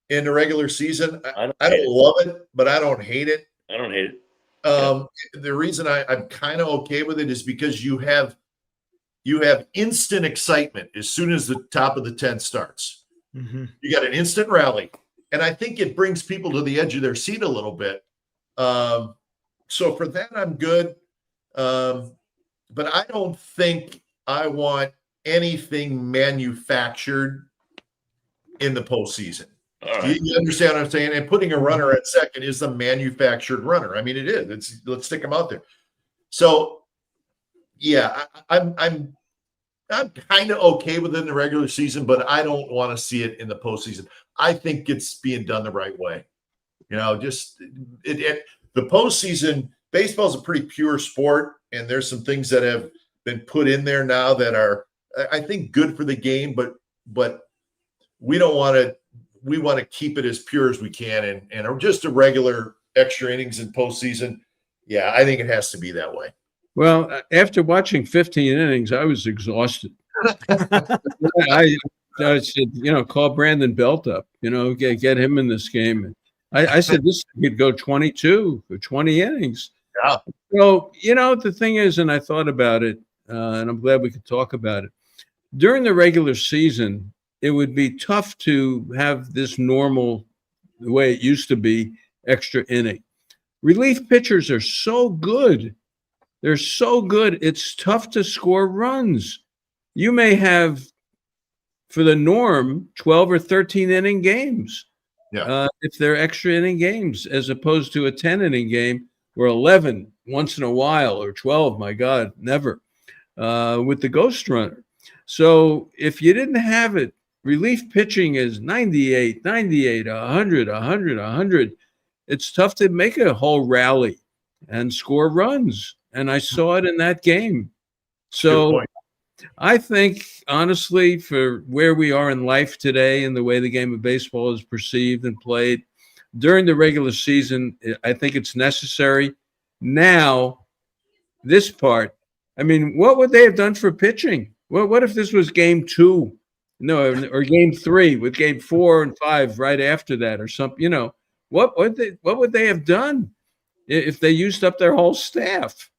in the regular season. I don't love it, but I don't hate it.
I don't hate it.
The reason I'm kind of okay with it is because you have instant excitement as soon as the top of the 10th starts.
Mm-hmm.
You got an instant rally, and I think it brings people to the edge of their seat a little bit So for that, I'm good. But I don't think I want anything manufactured in the postseason.
Right.
You understand what I'm saying? And putting a runner at second is a manufactured runner. I mean, it is. Let's stick him out there. So, yeah, I'm kind of okay within the regular season, but I don't want to see it in the postseason. I think it's being done the right way. Just the postseason. Baseball is a pretty pure sport, and there's some things that have been put in there now that are, I think, good for the game. But we don't want to. We want to keep it as pure as we can, and just a regular extra innings in postseason. Yeah, I think it has to be that way.
Well, after watching 15 innings, I was exhausted. I said, call Brandon Belt up, get him in this game. I said this could go 22 or 20 innings.
Yeah.
So, the thing is, and I thought about it, and I'm glad we could talk about it. During the regular season, it would be tough to have this normal, the way it used to be, extra inning. Relief pitchers are so good. They're so good. It's tough to score runs. You may have, for the norm, 12 or 13 inning games.
Yeah.
If they're extra inning games, as opposed to a 10 inning game or 11 once in a while, or 12, my God, never, with the ghost runner. So if you didn't have it, relief pitching is 98, 100, 100. It's tough to make a whole rally and score runs. And I saw it in that game. So I think, honestly, for where we are in life today and the way the game of baseball is perceived and played during the regular season, I think it's necessary. Now, this part, I mean, what would they have done for pitching? What if this was game 2? No, or game 3 with game 4 and 5 right after that or something, what would they have done if they used up their whole staff?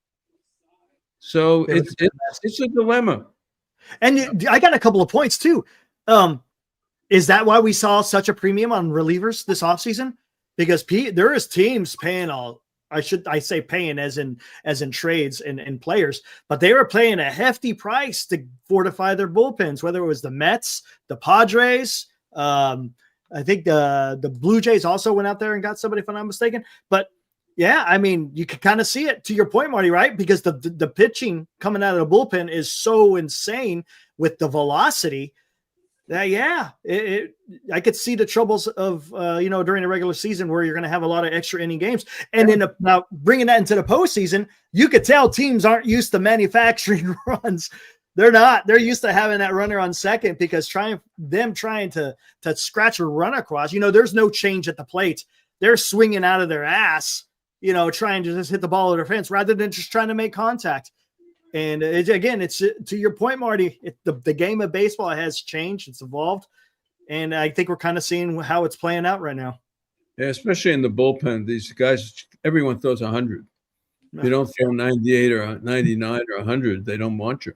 So it's a dilemma.
And I got a couple of points too. Is that why we saw such a premium on relievers this offseason? Because there is teams paying I say paying as in trades and players, but they were paying a hefty price to fortify their bullpens, whether it was the Mets, the Padres. I think the Blue Jays also went out there and got somebody, if I'm not mistaken. But yeah, I mean, you can kind of see it, to your point, Marty, right? Because the pitching coming out of the bullpen is so insane with the velocity that, I could see the troubles of, during the regular season where you're going to have a lot of extra inning games. And then now bringing that into the postseason, you could tell teams aren't used to manufacturing runs. They're not. They're used to having that runner on second because trying to scratch a run across, there's no change at the plate. They're swinging out of their ass, trying to just hit the ball at their fence rather than just trying to make contact. And it's to your point, Marty, the game of baseball has changed. It's evolved. And I think we're kind of seeing how it's playing out right now.
Yeah, especially in the bullpen. These guys, everyone throws 100. You don't throw 98 or 99 or 100, they don't want you.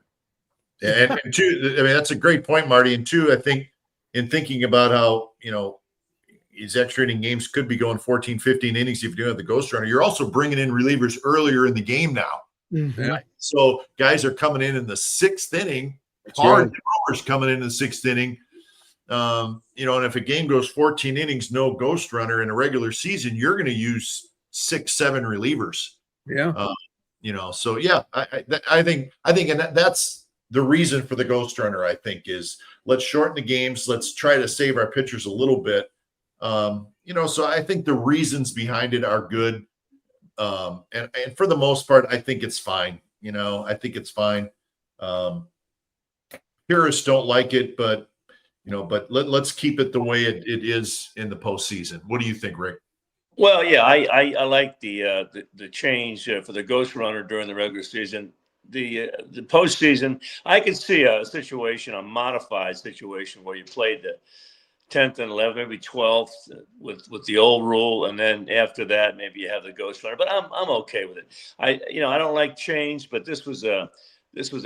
And two, I mean, that's a great point, Marty. And two, I think in thinking about how, these extra inning games could be going 14, 15 innings if you do have the ghost runner, you're also bringing in relievers earlier in the game now.
Mm-hmm.
Yeah.
Right? So guys are coming in the 6th inning.
That's
Hard
right.
throwers coming in the 6th inning. And if a game goes 14 innings, no ghost runner in a regular season, you're going to use 6, 7 relievers.
Yeah.
So yeah, I think, and that's the reason for the ghost runner, I think, is let's shorten the games. Let's try to save our pitchers a little bit. So I think the reasons behind it are good. And for the most part, I think it's fine. I think it's fine. Purists don't like it, but let's keep it the way it is in the postseason. What do you think, Rick?
Well, yeah, I like the change for the ghost runner during the regular season. The postseason, I could see a modified situation where you played the 10th and 11th, maybe 12th with the old rule, and then after that, maybe you have the ghost runner. But I'm okay with it. I don't like change, but this was a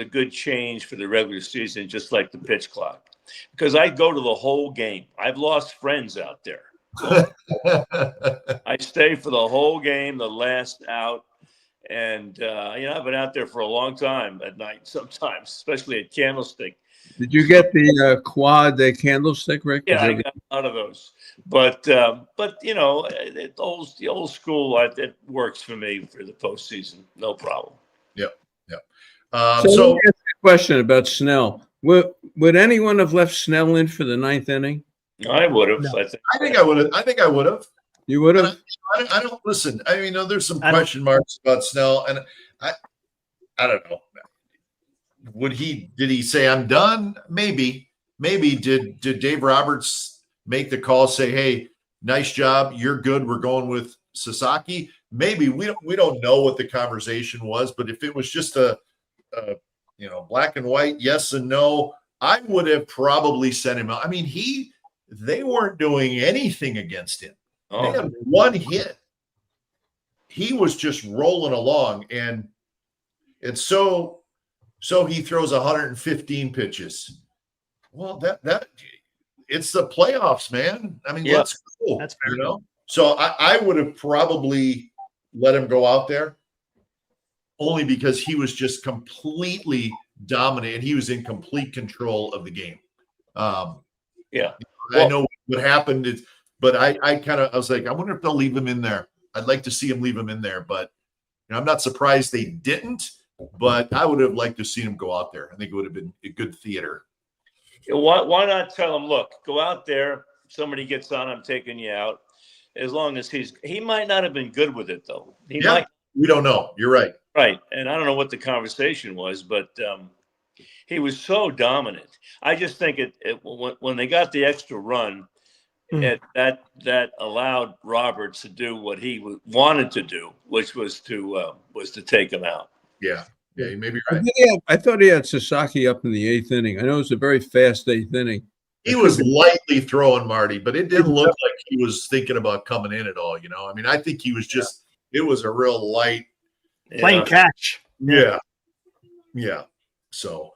good change for the regular season, just like the pitch clock, because I go to the whole game. I've lost friends out there. I stay for the whole game, the last out. And, I've been out there for a long time at night sometimes, especially at Candlestick.
Did you get the quad candlestick, Rick?
Yeah, I got a lot of those. But the old school, it works for me for the postseason. No problem.
Yep.
So let me ask you a question about Snell. Would anyone have left Snell in for the 9th inning?
I would have.
No.
I think I would have.
You would have?
I don't listen. I mean, there's some question marks about Snell, and I don't know. Did he say I'm done? Maybe. Did Dave Roberts make the call, say, hey, nice job, you're good, we're going with Sasaki? Maybe. We don't know what the conversation was, but if it was just a black and white, yes and no, I would have probably sent him out. I mean, they weren't doing anything against him.
Oh.
They had one hit. He was just rolling along, and so he throws 115 pitches. Well, that it's the playoffs, man. I mean, let's go.
That's fair.
So I would have probably let him go out there, only because he was just completely dominant and he was in complete control of the game. I know what happened, but I was like, I wonder if they'll leave him in there. I'd like to see him leave him in there, but I'm not surprised they didn't. But I would have liked to see him go out there. I think it would have been a good theater.
Why not tell him, look, go out there. Somebody gets on, I'm taking you out. As long as he might not have been good with it, though. We
don't know. You're right.
Right. And I don't know what the conversation was, but he was so dominant. I just think when they got the extra run, that allowed Roberts to do what he wanted to do, which was to take him out.
Yeah, you may be right.
I thought he had Sasaki up in the 8th inning. I know it was a very fast 8th inning.
He was lightly throwing Marty, but it didn't look like he was thinking about coming in at all. I mean, I think he was just, it was a real light.
Playing catch.
Yeah. So,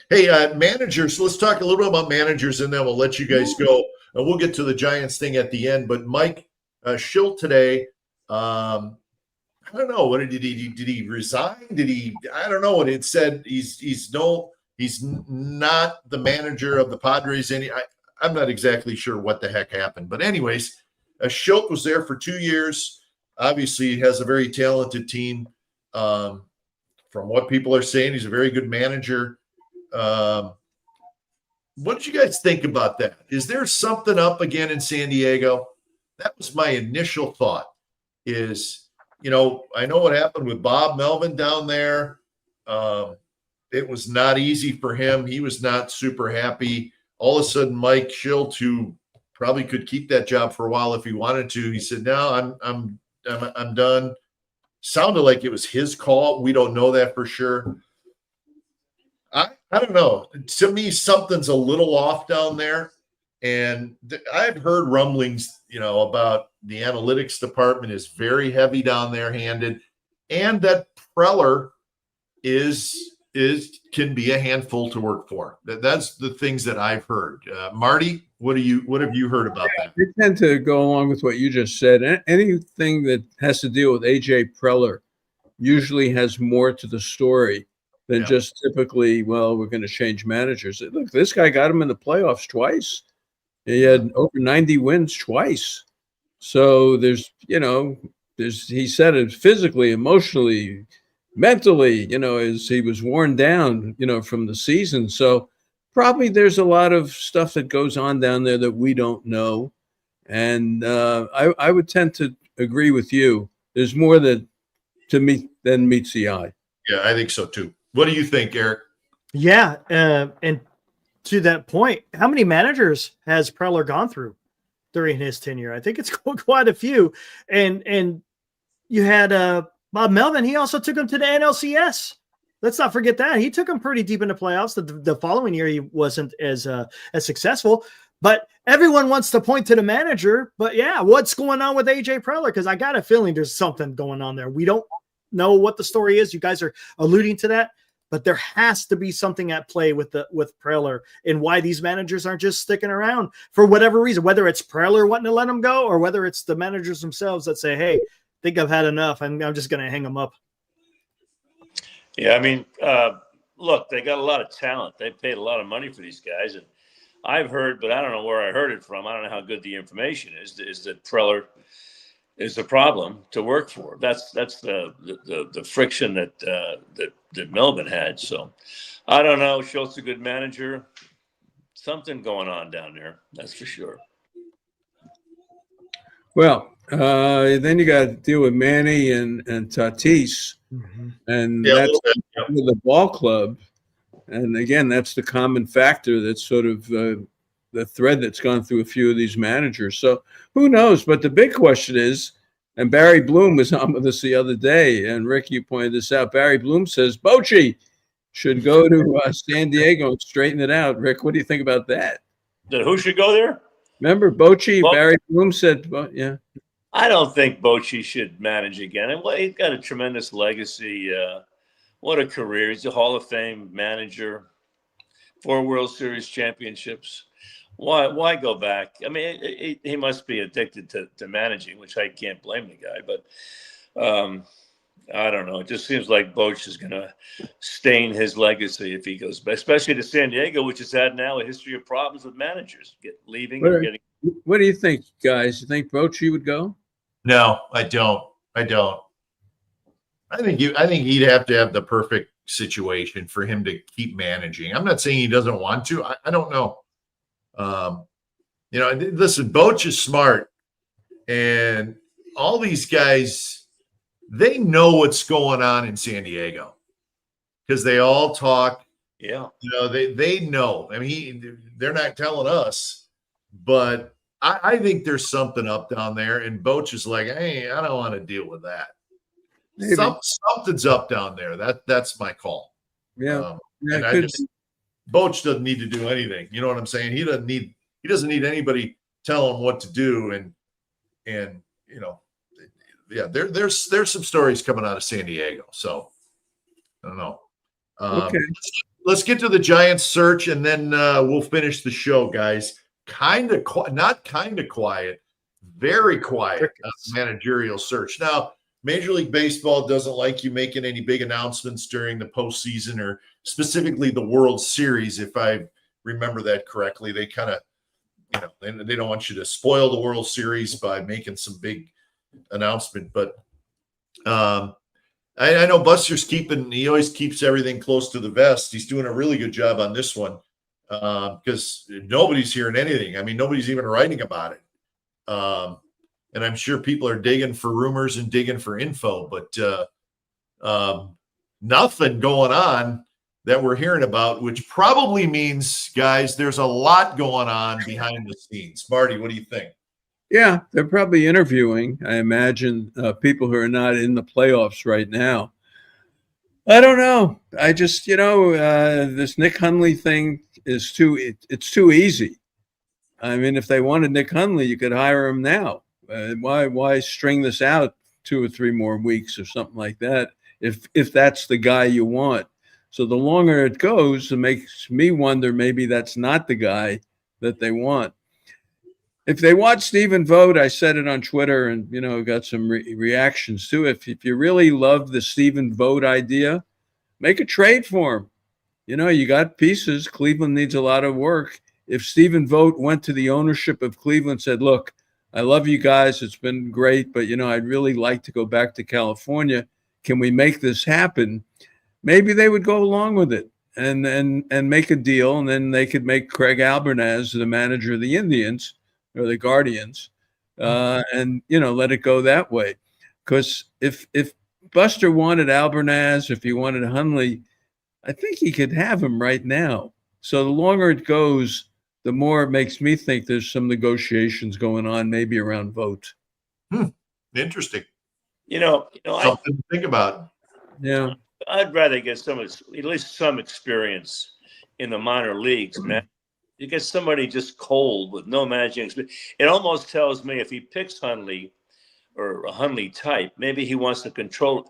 hey, managers, let's talk a little bit about managers, and then we'll let you guys go. And we'll get to the Giants thing at the end. But Mike Schilt today, I don't know. What did he resign? I don't know what it said. He's not the manager of the Padres. I'm not exactly sure what the heck happened. But anyways, Schilt was there for 2 years. Obviously, he has a very talented team. From what people are saying, he's a very good manager. What did you guys think about that? Is there something up again in San Diego? That was my initial thought. I know what happened with Bob Melvin down there. It was not easy for him. He was not super happy. All of a sudden, Mike Schilt, who probably could keep that job for a while if he wanted to, he said, "No, I'm done." Sounded like it was his call. We don't know that for sure. I don't know. To me, something's a little off down there. And I've heard rumblings, about the analytics department is very heavy down there handed, and that Preller can be a handful to work for. That's the things that I've heard. Marty, what have you heard about that?
I tend to go along with what you just said. Anything that has to deal with AJ Preller usually has more to the story than just typically, we're going to change managers. Look, this guy got him in the playoffs twice. He had over 90 wins twice. So he said it physically, emotionally, mentally, as he was worn down, from the season. So probably there's a lot of stuff that goes on down there that we don't know. And I would tend to agree with you. There's more than meets the eye.
Yeah, I think so too. What do you think, Eric?
Yeah. And to that point, how many managers has Preller gone through during his tenure? I think it's quite a few. And you had Bob Melvin. He also took him to the NLCS. Let's not forget that. He took him pretty deep into playoffs. The following year, he wasn't as successful. But everyone wants to point to the manager. But, what's going on with AJ Preller? Because I got a feeling there's something going on there. We don't know what the story is. You guys are alluding to that. but there has to be something at play with Preller and why these managers aren't just sticking around for whatever reason, whether it's Preller wanting to let them go or whether it's the managers themselves that say, hey, I think I've had enough. I'm just going to hang them up.
Yeah, I mean, look, they got a lot of talent. They paid a lot of money for these guys. And I've heard, but I don't know where I heard it from. I don't know how good the information is that Preller is the problem to work for. That's the friction that Melvin had. So I don't know. Schultz a good manager. Something going on down there. That's for sure.
Well, then you got to deal with Manny and Tatis.
Mm-hmm.
And
Yeah,
that's the ball club. And again, that's the common factor that's sort of the thread that's gone through a few of these managers. So who knows? But the big question is, and Barry Bloom was on with us the other day, and Rick, you pointed this out. Barry Bloom says Bochy should go to San Diego and straighten it out. Rick, what do you think about that?
Who should go there?
Remember Bochy? Barry Bloom said, well, yeah.
I don't think Bochy should manage again. And he's got a tremendous legacy. What a career. He's a Hall of Fame manager, 4 World Series championships. Why go back? I mean, he must be addicted to managing, which I can't blame the guy. But I don't know. It just seems like Boch is going to stain his legacy if he goes back, especially to San Diego, which has had now a history of problems with managers leaving and getting.
What do you think, guys? You think Bochy would go?
No, I don't. I think he'd have to have the perfect situation for him to keep managing. I'm not saying he doesn't want to. I don't know. Listen, Boch is smart, and all these guys, they know what's going on in San Diego because they all talk.
Yeah,
they know. I mean, they're not telling us, but I think there's something up down there, and Boch is like, hey, I don't want to deal with that. Something's up down there. That's my call.
Yeah.
Boch doesn't need to do anything. You know what I'm saying? He doesn't need anybody telling him what to do. And there's some stories coming out of San Diego. So I don't know.
Okay.
Let's get to the Giants search, and then we'll finish the show, guys. Not kind of quiet, very quiet managerial search. Now, Major League Baseball doesn't like you making any big announcements during the postseason or specifically the World Series. If I remember that correctly, they kind of, they don't want you to spoil the World Series by making some big announcement. But I know Buster's he always keeps everything close to the vest. He's doing a really good job on this one because nobody's hearing anything. I mean, nobody's even writing about it. And I'm sure people are digging for rumors and digging for info, but nothing going on that we're hearing about, which probably means, guys, there's a lot going on behind the scenes. Marty, what do you think?
Yeah, they're probably interviewing, I imagine, people who are not in the playoffs right now. I don't know. I just, this Nick Hundley thing is it's too easy. I mean, if they wanted Nick Hundley, you could hire him now. Why string this out 2 or 3 more weeks or something like that if that's the guy you want? So the longer it goes, it makes me wonder maybe that's not the guy that they want. If they want Stephen Vogt, I said it on Twitter and, got some reactions to it. If you really love the Stephen Vogt idea, make a trade for him. You got pieces. Cleveland needs a lot of work. If Stephen Vogt went to the ownership of Cleveland and said, look, I love you guys. It's been great, but, I'd really like to go back to California. Can we make this happen? Maybe they would go along with it and make a deal, and then they could make Craig Albernaz the manager of the Indians or the Guardians and, let it go that way. Because if Buster wanted Albernaz, if he wanted Hundley, I think he could have him right now. So the longer it goes, the more it makes me think there's some negotiations going on, maybe around Vogt.
Interesting.
Something
to think about.
Yeah.
I'd rather get at least some experience in the minor leagues, man. You get somebody just cold with no managing experience. It almost tells me if he picks Hundley, or a Hundley type. Maybe he wants to control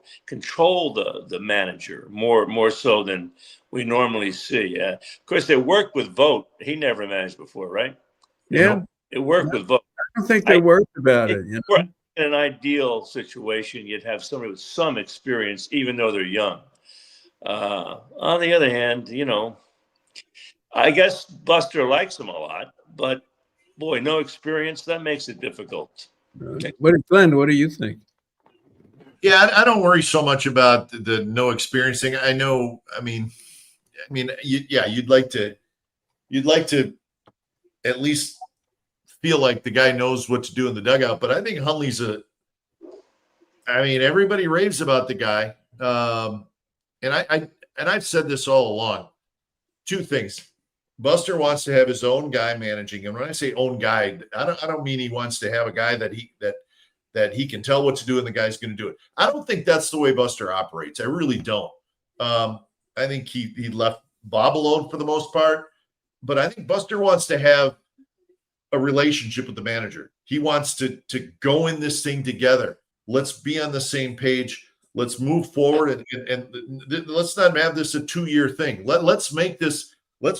the manager more so than we normally see. Of course, they work with Vogt. He never managed before, right?
Yeah.
It worked with Vogt.
I don't think they're worried about it.
In an ideal situation, you'd have somebody with some experience, even though they're young. On the other hand, I guess Buster likes him a lot, but boy, no experience, that makes it difficult.
Glenn, what do you think?
Yeah, I don't worry so much about the no experience thing. I know. I mean, you'd like to at least feel like the guy knows what to do in the dugout. But I think Hundley's everybody raves about the guy, and I've said this all along. Two things. Buster wants to have his own guy managing him. When I say own guy, I don't mean he wants to have a guy that he can tell what to do and the guy's going to do it. I don't think that's the way Buster operates. I really don't. I think he left Bob alone for the most part, but I think Buster wants to have a relationship with the manager. He wants to go in this thing together. Let's be on the same page. Let's move forward and let's not have this a 2-year thing. Let's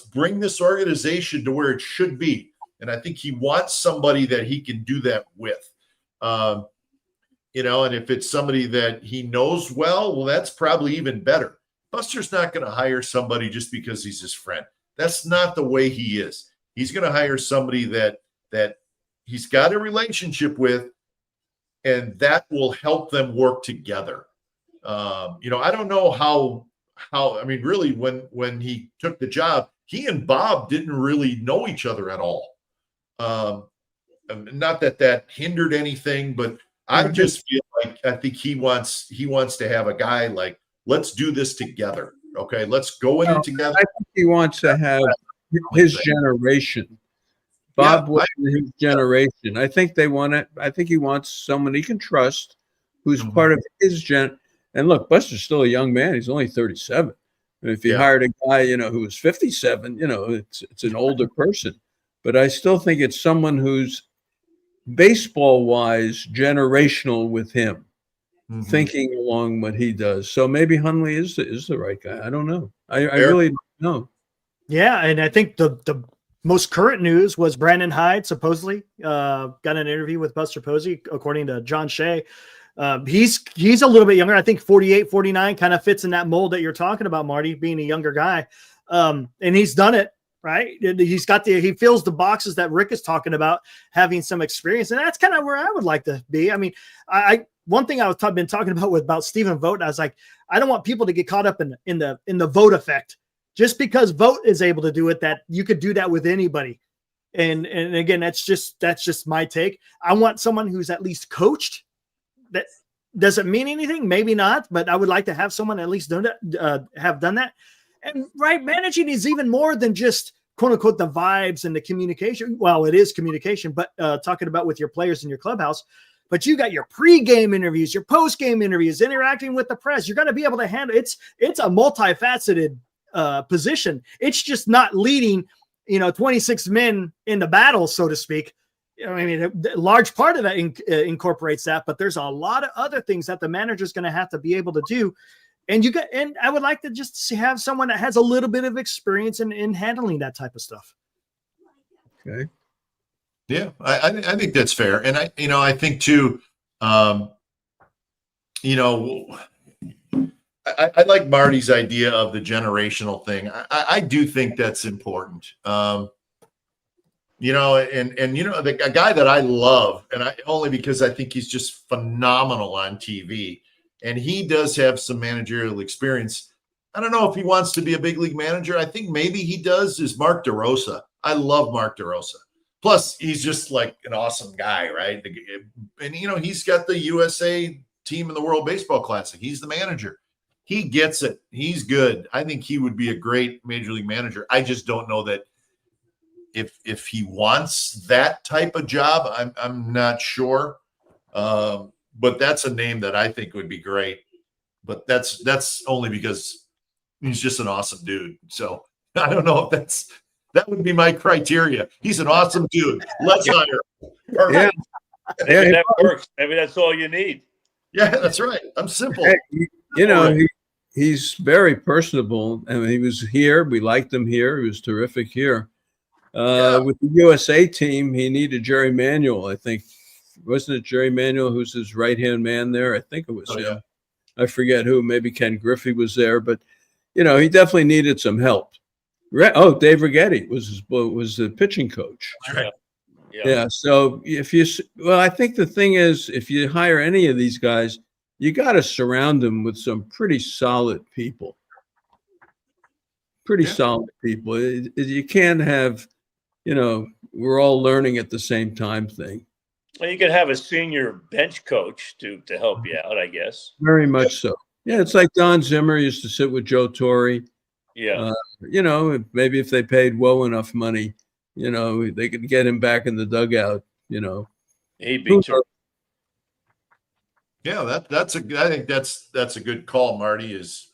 bring this organization to where it should be. And I think he wants somebody that he can do that with. And if it's somebody that he knows well, that's probably even better. Buster's not going to hire somebody just because he's his friend. That's not the way he is. He's going to hire somebody that he's got a relationship with, and that will help them work together. I don't know how really when he took the job, he and Bob didn't really know each other at all. Not that hindered anything, but I just feel like I think he wants to have a guy like, let's do this together. Okay, let's go in it together.
I think he wants to have his generation. Bob was his generation. I think they want it. I think he wants someone he can trust, who's part of his gen. And look, Buster's still a young man. He's only 37. And if he hired a guy, who was 57, it's an older person. But I still think it's someone who's baseball-wise generational with him, thinking along what he does. So maybe Hundley is the right guy. I don't know. I really don't know. Yeah,
and I think the most current news was Brandon Hyde supposedly got an interview with Buster Posey, according to John Shea. He's a little bit younger. I think 48, 49 kind of fits in that mold that you're talking about, Marty, being a younger guy. And he's done it, right? He fills the boxes that Rick is talking about, having some experience. And that's kind of where I would like to be. I mean, one thing I've been talking about Stephen Vogt, I was like, I don't want people to get caught up in the Vogt effect. Just because Vogt is able to do it, that you could do that with anybody. And again, that's just my take. I want someone who's at least coached. That doesn't mean anything, maybe not, but I would like to have someone at least have done that. And managing is even more than just quote unquote the vibes and the communication. Well, it is communication, but talking about with your players in your clubhouse. But you got your pre-game interviews, your post-game interviews, interacting with the press. You're going to be able to handle it's a multifaceted position. It's just not leading 26 men in the battle, so to speak. I mean, a large part of that incorporates that, but there's a lot of other things that the manager is going to have to be able to do. And I would like to just have someone that has a little bit of experience in handling that type of stuff.
Okay.
Yeah, I think that's fair. And I think too, I like Marty's idea of the generational thing. I do think that's important. A guy that I love, and only because I think he's just phenomenal on TV, and he does have some managerial experience. I don't know if he wants to be a big league manager. I think maybe he does. Is Mark DeRosa. I love Mark DeRosa. Plus, he's just like an awesome guy, right? And he's got the USA team in the World Baseball Classic. He's the manager. He gets it. He's good. I think he would be a great major league manager. I just don't know that. If he wants that type of job, I'm not sure. But that's a name that I think would be great. But that's only because he's just an awesome dude. So I don't know if that would be my criteria. He's an awesome dude. Let's hire him.
Yeah.
Maybe that works. Maybe that's all you need.
Yeah, that's right. I'm simple.
You know, he's very personable, and he was here. We liked him here. He was terrific here. With the USA team, he needed Jerry Manuel. I think, wasn't it Jerry Manuel who's his right-hand man there? I think it was him. Yeah. I forget who. Maybe Ken Griffey was there, but you know, he definitely needed some help. Dave Righetti was the pitching coach.
Right.
Yeah. So I think the thing is, if you hire any of these guys, you got to surround them with some pretty solid people. Solid people. You can't have, you know, we're all learning at the same time thing.
Well, you could have a senior bench coach to help you out, I guess.
Very much so. Yeah, it's like Don Zimmer used to sit with Joe Torre.
Yeah.
You know, maybe if they paid well enough money, you know, they could get him back in the dugout, you know.
He'd be terrific.
Yeah, I think that's a good call, Marty, is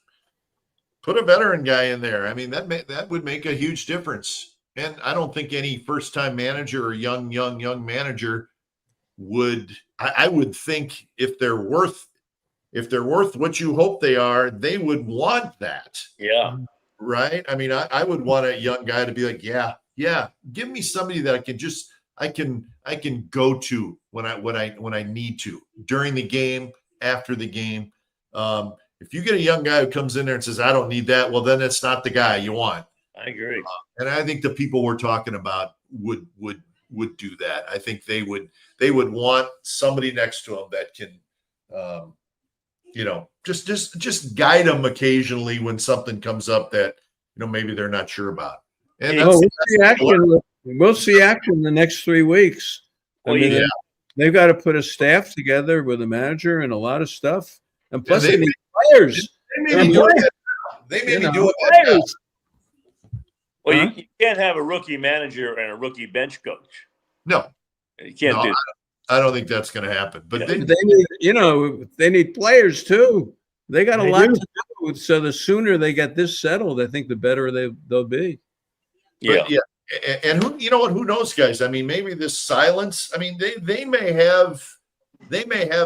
put a veteran guy in there. I mean, that would make a huge difference. And I don't think any first-time manager or young manager would. I would think if they're worth what you hope they are, they would want that.
Yeah.
Right. I mean, I would want a young guy to be like, yeah, give me somebody that I can go to when I need to during the game, after the game. If you get a young guy who comes in there and says, I don't need that, well, then it's not the guy you want.
I agree.
And I think the people we're talking about would do that. I think they would want somebody next to them that can, you know, just guide them occasionally when something comes up that, you know, maybe they're not sure about. And
we'll see action the next 3 weeks. They've got to put a staff together with a manager and a lot of stuff. And plus, they need players.
They may be doing that.
Well, you can't have a rookie manager and a rookie bench coach.
No,
you can't do that.
I don't think that's going to happen. But
they need, you know, they need players too. They got a lot to do. So the sooner they get this settled, I think the better they'll be.
Yeah. And who knows, guys? I mean, maybe this silence. I mean, they may have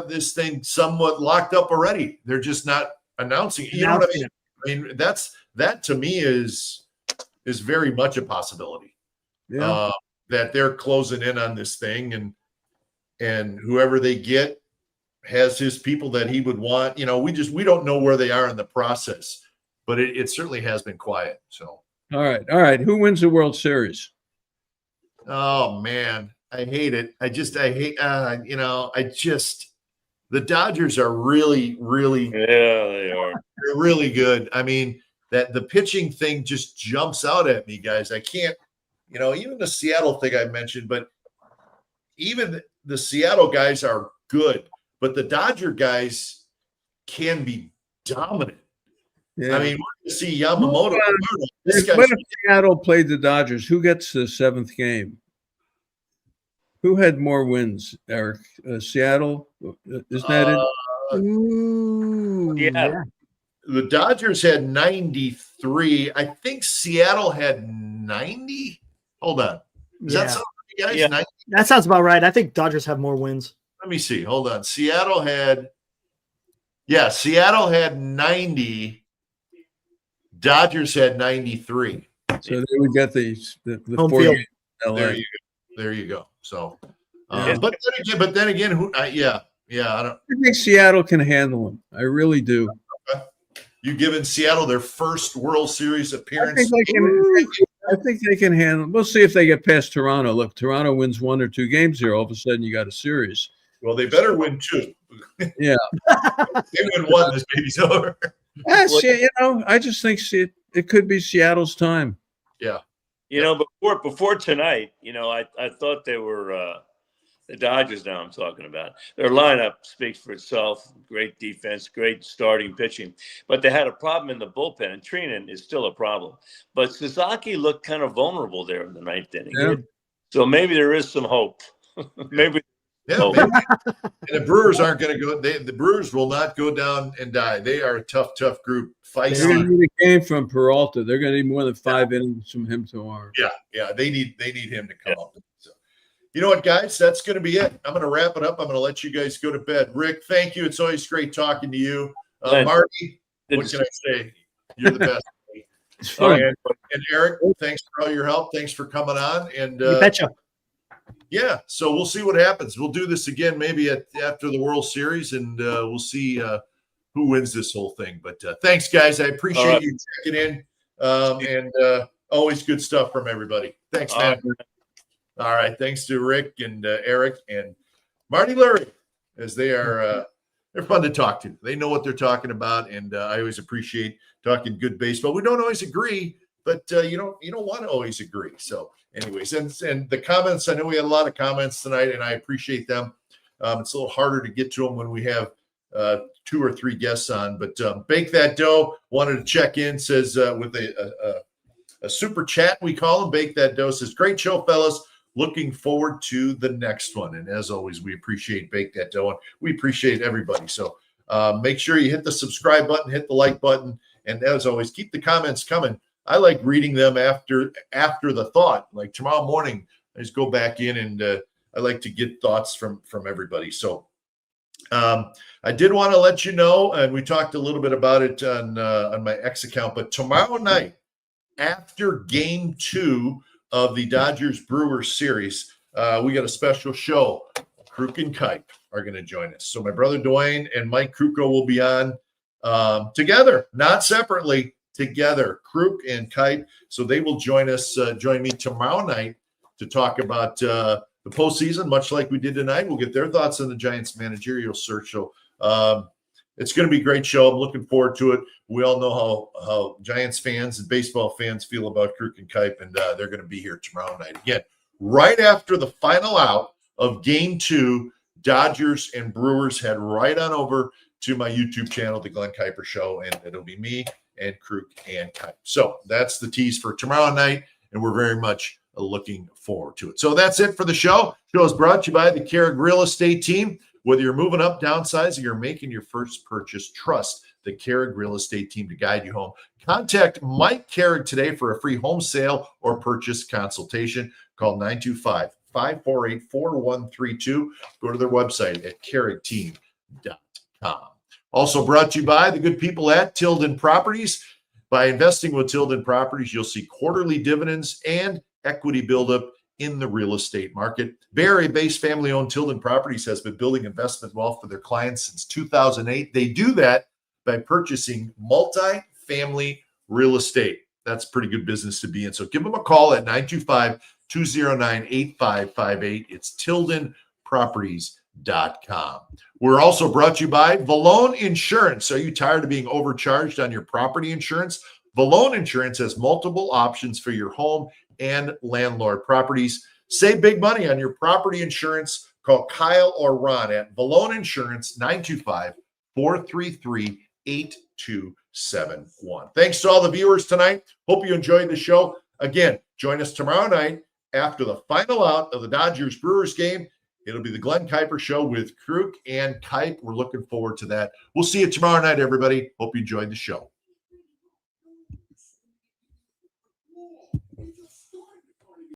this thing somewhat locked up already. They're just not announcing it. You know what I mean? I mean, that to me is very much a possibility.
Yeah.
That they're closing in on this thing, and whoever they get has his people that he would want. You know, we don't know where they are in the process, but it certainly has been quiet. So.
All right. Who wins the World Series?
Oh man, I hate it. I hate. The Dodgers are really, really.
Yeah, they are.
They're really good. I mean, that the pitching thing just jumps out at me, guys. I can't. You know, even the Seattle thing I mentioned, but even the Seattle guys are good, but the Dodger guys can be dominant.
Yeah.
I mean, we're going to see Yamamoto.
What if Seattle played the Dodgers? Who gets the 7th game? Who had more wins, Eric? Seattle? Isn't that it?
Ooh,
yeah.
The Dodgers had 93. I think Seattle had 90. Hold on. Does that sound right, guys?
Yeah.
90?
That sounds about right. I think Dodgers have more wins.
Let me see. Hold on. Seattle had 90. Dodgers had 93.
So they would get the
home
4
field.
games.
There you go. So, but then again, I don't.
I think Seattle can handle them. I really do.
You giving Seattle their first World Series appearance?
I think they can handle. We'll see if they get past Toronto. Look, Toronto wins 1 or 2 games here. All of a sudden, you got a series.
Well, they better win 2.
Yeah.
They win 1, this baby's over.
Yes, you know, I just think it could be Seattle's time.
Yeah.
You know, before tonight, you know, I thought they were the Dodgers. Now I'm talking about their lineup speaks for itself. Great defense, great starting pitching, but they had a problem in the bullpen, and Trinan is still a problem. But Sasaki looked kind of vulnerable there in the 9th inning.
Yeah.
So maybe there is some hope. maybe.
Yeah, and the Brewers aren't going to go. The Brewers will not go down and die. They are a tough group.
They're going to need a game from Peralta. They're going to need more than 5 innings from him tomorrow.
Yeah, they need him to come up. So, You know what, guys? That's going to be it. I'm going to wrap it up. I'm going to let you guys go to bed. Rick, thank you. It's always great talking to you. Marty, what can I say? You're the best.
It's fun.
And Eric, thanks for all your help. Thanks for coming on. And
You betcha.
yeah, so we'll see what happens. We'll do this again maybe after the World Series, and we'll see who wins this whole thing. But thanks, guys. I appreciate you checking in, and always good stuff from everybody. Thanks, man. All right. Thanks to Rick and Eric and Marty Lurie, as they are they're fun to talk to. They know what they're talking about, and I always appreciate talking good baseball. We don't always agree, but you don't want to always agree. So, anyways, and the comments. I know we had a lot of comments tonight, and I appreciate them. It's a little harder to get to them when we have 2 or 3 guests on. But Bake That Dough wanted to check in. Says with a super chat, we call him. Bake That Dough says, "Great show, fellas. Looking forward to the next one." And as always, we appreciate Bake That Dough, and we appreciate everybody. So make sure you hit the subscribe button, hit the like button, and as always, keep the comments coming. I like reading them after the thought. Like tomorrow morning, I just go back in and I like to get thoughts from everybody. So I did want to let you know, and we talked a little bit about it on my X account, but tomorrow night, after Game 2 of the Dodgers-Brewers series, we got a special show. Kruk and Kuiper are going to join us. So my brother Dwayne and Mike Kruko will be on together, not separately, together, Kruk and Kuiper. So they will join me tomorrow night to talk about the postseason, much like we did tonight. We'll get their thoughts on the Giants managerial search. So it's going to be a great show. I'm looking forward to it. We all know how Giants fans and baseball fans feel about Kruk and Kuiper, and they're going to be here tomorrow night. Again, right after the final out of Game 2, Dodgers and Brewers, head right on over to my YouTube channel, The Glen Kuiper Show, and it'll be me and Kruk and Kuiper. So that's the tease for tomorrow night, and we're very much looking forward to it. So that's it for the show. The show is brought to you by the Carrick Real Estate Team. Whether you're moving up, downsizing, or making your first purchase, trust the Carrick Real Estate Team to guide you home. Contact Mike Carrick today for a free home sale or purchase consultation. Call 925-548-4132. Go to their website at carrickteam.com. Also brought to you by the good people at Tilden Properties. By investing with Tilden Properties, you'll see quarterly dividends and equity buildup in the real estate market. Bay Area-based family-owned Tilden Properties has been building investment wealth for their clients since 2008. They do that by purchasing multi-family real estate. That's pretty good business to be in. So give them a call at 925-209-8558. It's tildenproperties.com. We're also brought to you by Valone Insurance. Are you tired of being overcharged on your property insurance? Valone Insurance has multiple options for your home and landlord properties. Save big money on your property insurance. Call Kyle or Ron at Valone Insurance, 925-433-8271. Thanks to all the viewers tonight. Hope you enjoyed the show. Again, join us tomorrow night after the final out of the Dodgers-Brewers game. It'll be the Glen Kuiper Show with Kruk and Kuiper. We're looking forward to that. We'll see you tomorrow night, everybody. Hope you enjoyed the show.